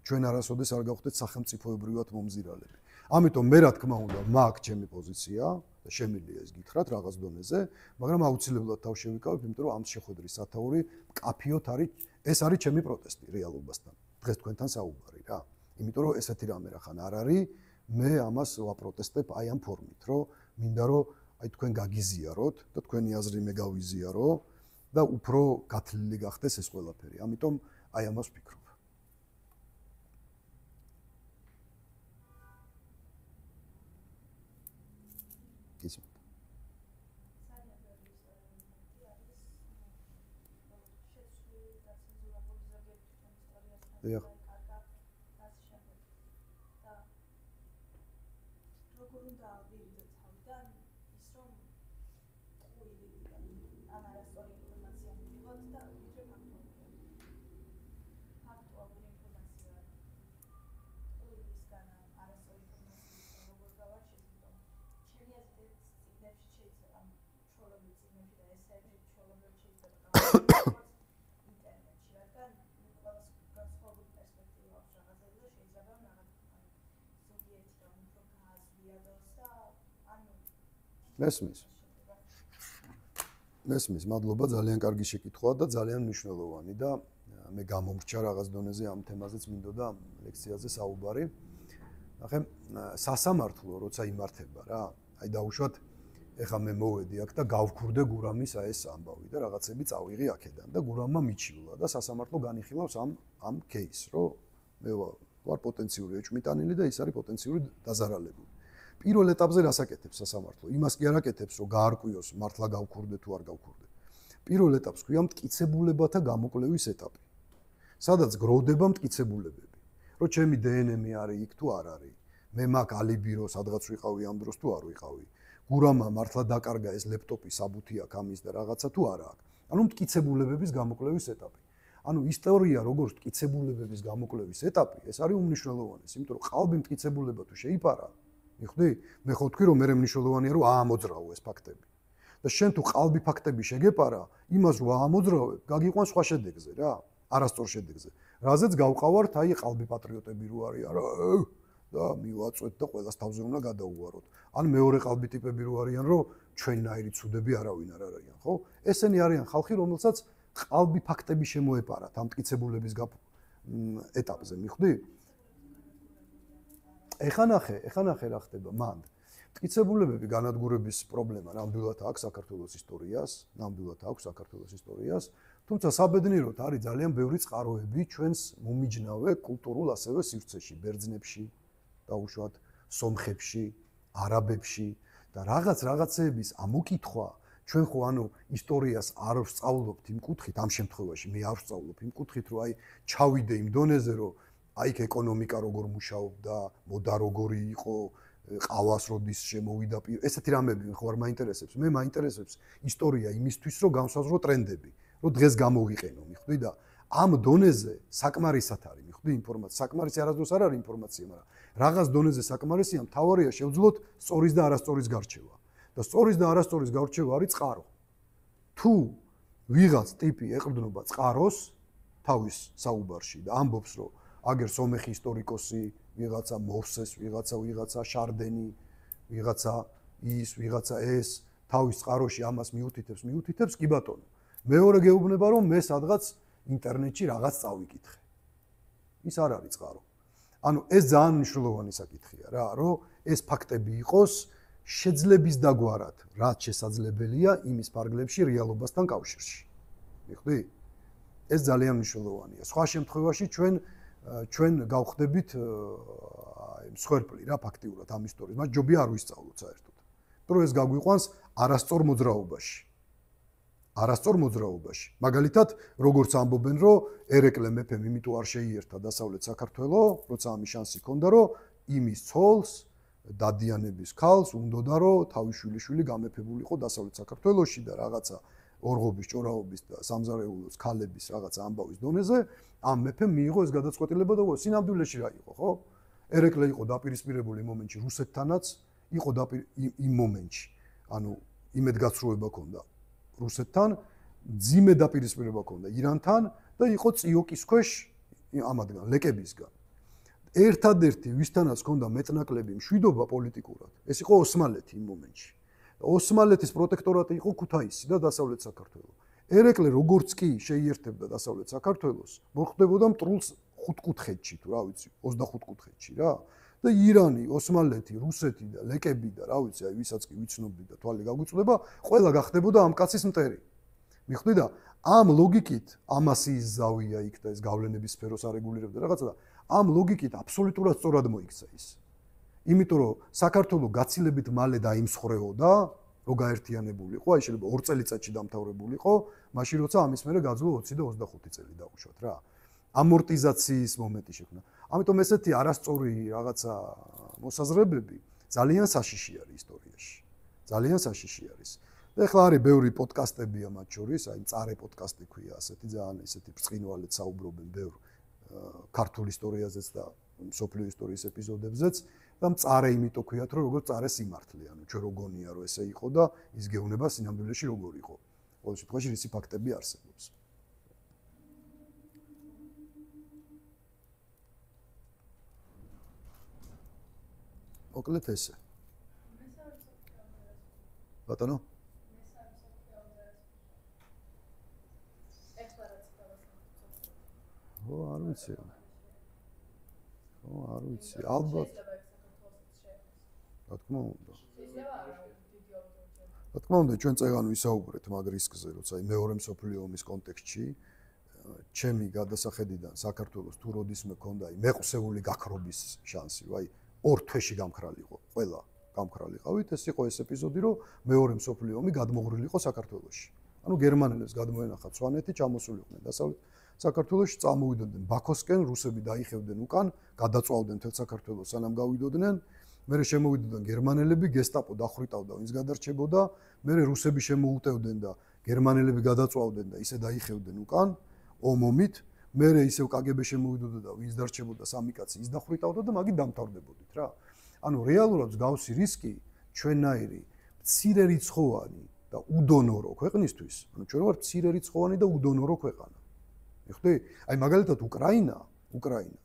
ჩვენ არასოდეს არ გავხდეთ სახელმწიფოებრივად მომზირალები. ამიტომ მე რა თქმა უნდა მაქვს ჩემი პოზიცია და შემიძლია ეს გითხრათ რაღაც დონეზე, მაგრამ აუცილებლად თავ შევიკავებ, იმიტომ რომ ამ შეხვედრის სათაური მკაფიოდ არის, ეს არის ჩემი პროტესტი რეალობასთან. დღეს თქვენთან საუბარი რა. იმიტომ რომ ესეთი რამე რა ხან არ არის, მე ამას ვაპროტესტებ აი ამ ფორმით, რომ მინდა რომ აი თქვენ გაგიზიაროთ და თქვენი აზრი მე გავიზიარო და უფრო გათლილი გახდეს ეს ყველაფერი. ამიტომ აი ამას ვფიქრობ. ისე დიახ. შეიძლება ჩვეულებრივ წიგნებში და ესეებში ჩვეულებრივ შეიძლება ინტერნეტში, რადგან ყველას განსხვავებული პერსპექტივა აქვს რაღაცებზე და შეიძლება რაღაც ზოგიერთი რამ უფრო გააზრიადოს და ანუ მესმის, მადლობა, ძალიან კარგი შეკითხვაა და ძალიან მნიშვნელოვანი და მე გამომრჩა რაღაც დონეზე ამ თემაზეც მინდოდა ლექციაზე საუბარი. ნახე, სასამართლო როცა იმართება რა, აი დაუშვათ ეხა მე მოვედი აქ და გავქურდე გურამის ეს ამბავი და რაღაცები წავიღი აქედან და გურამმა მიჩივლა და სასამართლო განიხილავს ამ кейსს, რომ მე ვარ პოტენციური ეჭვმიტანილი და ის არის პოტენციური დაზარალებული. პირველ ეტაპზე რას აკეთებს სასამართლო? იმას კი არ აკეთებს, რომ გაარკვიოს მართლა გავქურდე თუ არ გავქურდე. პირველ ეტაპს ქვია მტკიცებულებათა გამოკვლევის ეტაპი. სადაც გროვდება მტკიცებულებები, რომ ჩემი დნმ არის იქ თუ არ არის. მე მაგ ალიბი რომ სადღაც ვიყავი ამ დროს თუ არ ვიყავი. გურამმა მართლა დაკარგა ეს ლეპტოპი საბუთი აქვს ამის და რაღაცა თუ არა აქვს. ანუ მტკიცებულებების გამოკვლევის ეტაპი. ანუ ისტორია როგორც მტკიცებულებების გამოკვლევის ეტაპი, ეს არის უმნიშვნელოვანესი, იმიტომ რომ ყალბი მტკიცებულება თუ შეიფარა, მიხვდი? მე ხო ვთქვი რომ მე მნიშვნელოვანია რომ აამოძრავო ეს ფაქტები. და შენ თუ ყალბი ფაქტები შეგეპარა, იმას რომ აამოძრავებ, გაგიყვან სხვა შედეგზე რა, არასწორ შედეგზე. რაზეც გავყავართ აი ყალბი პატრიოტები რო არიან რა და მივაწვეთ და ყველას თავზე უნდა გადაუვაროთ. ან მეორე ყალბი ტიპები რო არიან, რომ ჩვენნაირი ცუდები არავინ არ არიან, ხო? ესენი არიან ხალხი, რომელსაც ყალბი ფაქტები შემოეპარათ ამ მტკიცებულების ეტაპზე, მიხვდი? ეხა ნახე რა ხდება მანდ. მტკიცებულებები განადგურების პრობლემა ნამდვილად აქვს საქართველოს ისტორიას, თუმცა საბედნიეროდ არის ძალიან ბევრი წყაროები ჩვენს მომიჯნავე კულტურულ ასევე სივრცეში, ბერძნებში, დაუშვათ სომხებში, არაბებში და რაღაცეების ამოკითხვა ჩვენ ხო ანუ ისტორიას არ ვსწავლობთ იმ კუთხით, ამ შემთხვევაში მე არ ვსწავლობ იმ კუთხით, რომ აი ჩავიდე იმ დონეზე, რომ აი ეკონომიკა როგორ მუშაობდა, მოდა როგორი იყო, ყავას როდის შემოვიდა ესეთი რამები ხო არ მაინტერესებს. მე მაინტერესებს ისტორია იმისთვის, რომ განსაზღვრო ტრენდები, რომ დღეს გამოვიყენო, მიხვდი და ამ დონეზე საკმარისად არის, მიხვდი ინფორმაცია. საკმარისი არასდროს არ არის ინფორმაცია, მაგრამ რაღაც დონეზე საკმარისია, მთავარია შევძლოთ სწორის და არასწორის გარჩევა. და სწორის და არასწორის გარჩევა არის წყარო. თუ ვიღაც ტიპი ეყრდნობა წყაროს თავის საუბარში და ამბობს, რომ აგერ სომეხი ისტორიკოსი, ვიღაცა მოვსეს, ვიღაცა შარდენი, ვიღაცა ის, ვიღაცა ეს, თავის წყაროში ამას მიუთითებს, კი ბატონო. მეორე გეუბნება, რომ მე სადღაც ინტერნეტში რაღაც წავიკითხე. ის არ არის წყარო. ანუ ეს ძალიან მნიშვნელოვანი საკითხია რა, რომ ეს ფაქტები იყოს შეძლების დაგვარად, რაც შესაძლებელია იმის ფარგლებში რეალობასთან კავშირში. მიხვდი? ეს ძალიან მნიშვნელოვანია. სხვა შემთხვევაში ჩვენ გავხდებით მსხვერპლი რა ფაქტიურად ამ ისტორიის. მას ჯობია არ ვისწავლოთ საერთოდ. რომ ეს გაგვიყვანს არასწორ მოძრაობაში. მაგალითად, როგორც ამბობენ, რომ ერეკლე მეფემ იმიტომ არ შეიერთა დასავლეთ საქართველოს, როცა ამის შანსი ჰქონდა, რომ იმის ცოლს დადიანების ქალს უნდოდა რომ თავის შვილიშვილი გამეფებულიყო დასავლეთ საქართველოში და რაღაცა ორღობის, ჭორაობის და სამზარეულოს ქალების რაღაცა ამბავის დონეზე ამ მეფემ მიიღო ეს გადაწყვეტილება და სინამდვილეში რა იყო, ხო? ერეკლე იყო დაპირისპირებული მომენტში რუსეთთანაც, იყო იმ მომენტში. ანუ იმედგაცრუება ჰქონდა რუსეთთან, ძიმე დაპირისპირება ჰქონდა ირანთან და იყო წიოკის ქვეშ ამადგან ლეკებისგან. ერთადერთი ვისთანაც ჰქონდა მეტნაკლები მშვიდობა პოლიტიკურად, ეს იყო ოსმალეთი იმ მომენტში. ოსმალეთის პროტექტორატი იყო ქუთაისი და დასავლეთ საქართველო. ერეკლე როგორც კი შეიერთებდა დასავლეთ საქართველოს, მოხდებოდა მტრულს 5 კუთხედში თუ რა ვიცი, 25 კუთხედში რა. და ირანი, ოსმალეთი, რუსეთი და ლეკები და რა ვიცი, აი ვისაც კი ვიცნობდი და თვალი გაგვიწვდება, ყველა გახდებოდა ამ კაცის მტერი. მიხვდი და ამ ლოგიკით ამასიის ზავია იქ და ეს გავლენების სფეროს არეგულირებდა რაღაცა და ამ ლოგიკით აბსოლუტურად სწორად მოიქცა ის. იმიტომ რომ საქართველოს გაცილებით მალე დაიმსხვრეოდა, რომ გაერთიანებულიყო, აი შეიძლება 2 წელიწადში დამთავრებულიყო, მაშინ როცა ამის მერე გაძლო 20 და 25 წელი დაუშვათ რა. ამორტიზაციის მომენტი შექმნა. ამიტომ ესეთი არასწორი რაღაცა მოსაზრებები ძალიან საშიში არის ისტორიაში. ძალიან საშიში არის. და ეხლა არის ბევრი პოდკასტები ამათ შორის, აი წარე პოდკასტი ქვია ასეთი ძალიან ესეთი ბრწყინვალედ საუბრობენ ბევრ ქართულ ისტორიაზეც და მსოფლიო ისტორიის ეპიზოდებზეც, და მწარე იმიტომ ქვიათ, რომ როგორ წარე სიმართლე, ანუ ჩვენ რო გონია, რომ ესე იყო და ის გეუბნება სინამდვილეში როგორ იყო. ყოველ შემთხვევაში რისი ფაქტები არსებობს. მოკლედ ესე. ბატონო? ო, არ ვიცი. არ ვიცი. ალბათ. რა თქმა უნდა. რა თქმა უნდა, ჩვენ წეგან ვისაუბრეთ მაგ რისკზე, როცა მეორე მსოფლიო ომის კონტექსტში ჩემი გადასახედიდან საქართველოს თუ როდისმე ქონდა მეყსეული გაქრობის შანსი, აი ორ თვეში გამქრალიყო, ყველა გამქრალიყავით, ეს იყო ეს ეპიზოდი, რომ მეორე მსოფლიო ომი გადმოღრილიყო საქართველოში. ანუ გერმანელებს გადმოენახათ სვანეთი, ჩამოსულიყვნენ დასავლეთ საქართველოში, წამოვიდოდნენ ბაქოსკენ, რუსები დაიხევდნენ უკან, გადაწვავდნენ მთელ საქართველოს, სანამ გავიდოდნენ. მერე შემოვიდოდნენ გერმანელები, გესტაპო დახრიტავდა, ვინც გადარჩებოდა, მერე რუსები შემოუტევდნენ და გერმანელები გადაწვავდნენ და ისე დაიხევდნენ უკან ომომით. მერე ისევ კგბ შემოვიდოდა და ვინც დარჩებოდა სამი კაცი ის დახრიტავდა და მაგით დამთავრდებოდით რა. ანუ რეალურად მსგავსი რისკი ჩვენნაირი მცირე რიცხოვანი და უდონორო ქვეყნისთვის, ანუ ჩვენ ვართ მცირე რიცხოვანი და უდონორო ქვეყანა. მიხდი? აი მაგალითად უკრაინა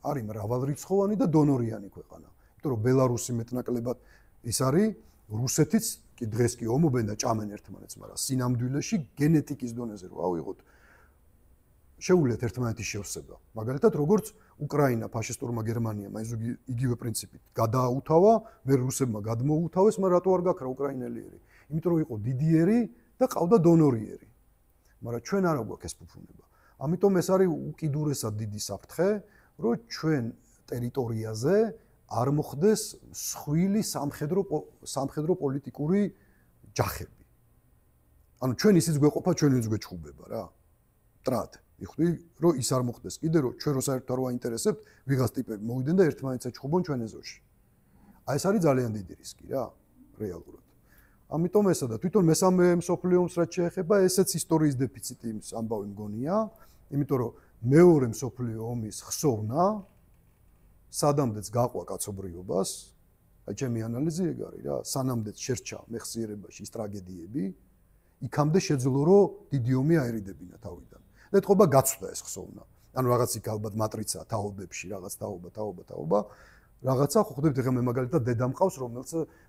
არის მრავალრიცხოვანი და დონორიანი ქვეყანა. იმიტომ რომ ბელარუსი მეტნაკლებად ის არის, რუსეთიც კი დღეს კი ომობენ და ჭამენ ერთმანეთს, მაგრამ სინამდვილეში გენეტიკის დონეზე რო ავიღოთ, შეუძლიათ ერთმანეთის შევსება. მაგალითად, როგორც უკრაინა ფაშისტურმა გერმანიამ აი იგივე პრინციპით გადააუთავა, მე რუსებმა გადმოუთავეს, მაგრამ რატო არ გაქრა უკრაინელიერი? იმიტომ რომ იყო დიდიერი და ყავდა დონორიერი. მაგრამ ჩვენ არ გვაქვს ეს ფუფუნება. ამიტომ ეს არის უკიდურესად დიდი საფრთხე, რომ ჩვენ ტერიტორიაზე არ მოხდეს სხვილი სამხედრო პოლიტიკური ჯახები. ანუ ჩვენ ისიც გვეყოფა, ჩვენ ვინც გვეჩხუბება რა. ტრად. იხდი, რომ ის არ მოხდეს კიდე, რომ ჩვენ რო საერთოდ არ ვაინტერესებთ, ვიღაც ტიპები მოვიდნენ და ერთმანეთს ეჩხუბონ ჩვენ ეზოში. აი ეს არის ძალიან დიდი რისკი რა, რეალურად. ამიტომ ესა და თვითონ მესამე მსოფლიო ომს რაც შეეხება, ესეც ისტორიის დეფიციტი იმის ამბავი მგონია, იმიტომ რომ მეორე მსოფლიო ომის ხსოვნა სადამდეც გაყვა კაცობრიობას, აი ჩემი ანალიზი ეგ არის რა, სანამდეც შერჩა მეხსიერებაში ის ტრაგედიები, იქამდე შეძლო რომ დიდი ომი აერიდებინა თავიდან. და ეთყობა გაცვდა ეს ხსოვნა. ანუ რაღაც იქ ალბათ მატრიცა თაობებში, რაღაც თაობა. რაღაცა ხო ხვდებით ეხლა მე მაგალითად დედა მყავს,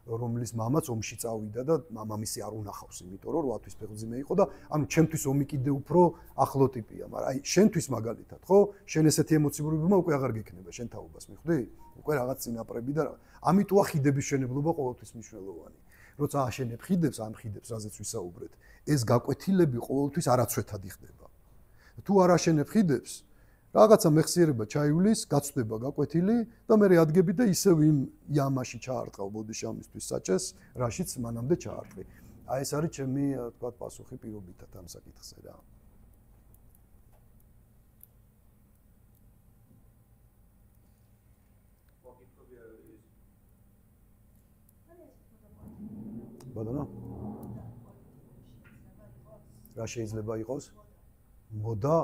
რომლის მამაც ომში წავიდა და მამამისი არ უნახავს, იმიტომ რომ 8 თვის ფეხმძიმე იყო და ანუ ჩემთვის ომი კიდე უფრო ახლო ტიპია, მაგრამ აი შენთვის მაგალითად, ხო? შენ ესეთი ემოციურობა უკვე აღარ გექნება შენ თაობას, მიხვდი? უკვე რაღაც წინაპრები და ამიტომ ხიდების შენებლობა ყოველთვის მნიშვნელოვანი. როცა აშენებ ხიდებს, ამ ხიდებს, რაზეც ვისაუბრეთ, ეს გაკვეთილები ყოველთვის არაცვეთად იხდება. თუ არ აშენებ ხიდებს, რაღაცა მეხსიერება ჩაივლის, გაცვდება გაკვეთილი და მე რეადგები და ისევ იმ იამაში ჩაარტყავ ბოდიშამისთვის საჭეს, რაშიც მანამდე ჩაარტყი. აი ეს არის ჩემი, თქვა, პასუხი პირობითად ამ საკითხზე რა. ბატონო? რა შეიძლება იყოს? მოდა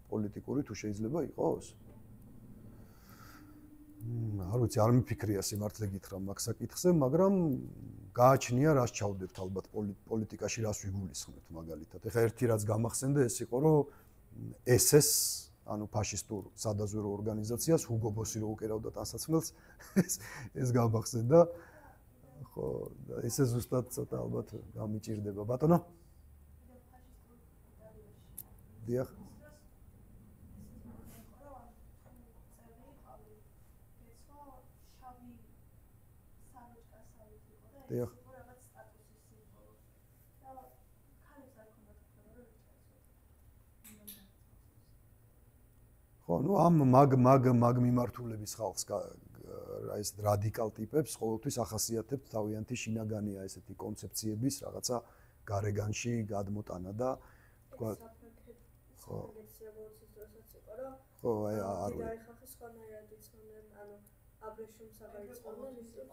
პოლიტიკური თუ შეიძლება იყოს? არ ვიცი, არ მიფიქრია სიმართლე გითხრა მაგ საკითხზე, მაგრამ გააჩნია რას ჩავდებთ ალბათ პოლიტიკაში რას ვიგულისხმებთ მაგალითად. ეხლა ერთი რაც გამახსენდა ეს იყო, რომ SS, ანუ ფაშისტურ სადაზვერო ორგანიზაციას ჰუგო ბოსი რო უკერავდა ტანსაცმელს, ეს გამახსენდა. ხო, ესე ზუსტად ცოტა ალბათ გამიჭირდება. ბატონო? დიახ. დიახ. ხო, ნუ ამ მაგ მიმართულების ხალხს ეს რადიკალ ტიპებს ყოველთვის ახასიათებთ თავიანთი შინაგანია ესეთი კონცეფციების რაღაცა გარეგანში გადმოტანა და თქვა ხო. ხო, აი არ ვიცი. აი ხალხი სხვანაირად იცოდნენ, ანუ აბრეშუმს აღარ იცოდნენ, ისევ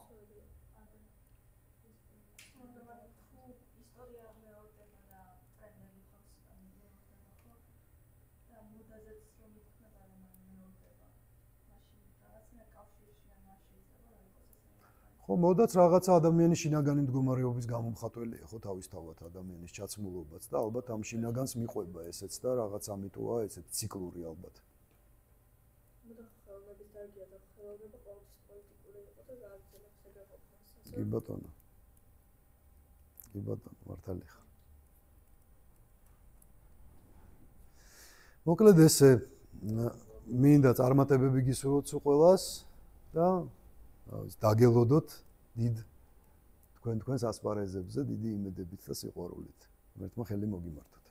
ისტორია მეორდება და ტრენდები ხალხს განმეორდება, ხო? და მოდაზეც რომ იქნება რომ მეორდება. მაშინ რაღაცნაირ კავშირში ან არ შეიძლება რომ იყოს ეს. ხო, მოდაც რაღაცა ადამიანის შინაგანი მდგომარეობის გამომხატველია, ხო, თავისთავად ადამიანის ჩაცმულობაც და ალბათ ამ შინაგანს მიყვება ესეც და რაღაც ამიტოა ესეც ციკლური ალბათ. ხელოვნების დარგია და ხელოვნება ყოველთვის პოლიტიკური იყო და გააგრძელებს ეგრე კი ბატონო. კი ბატონო, მართალი ხარ. მოკლედ ესე მინდა წარმატებები გისურვოთ ყველას და დაგელოდოთ დიდ თქვენს ასპარეზებზე დიდი იმედებით და სიყვარულით. ღმერთმა ხელი მოგიმართოთ.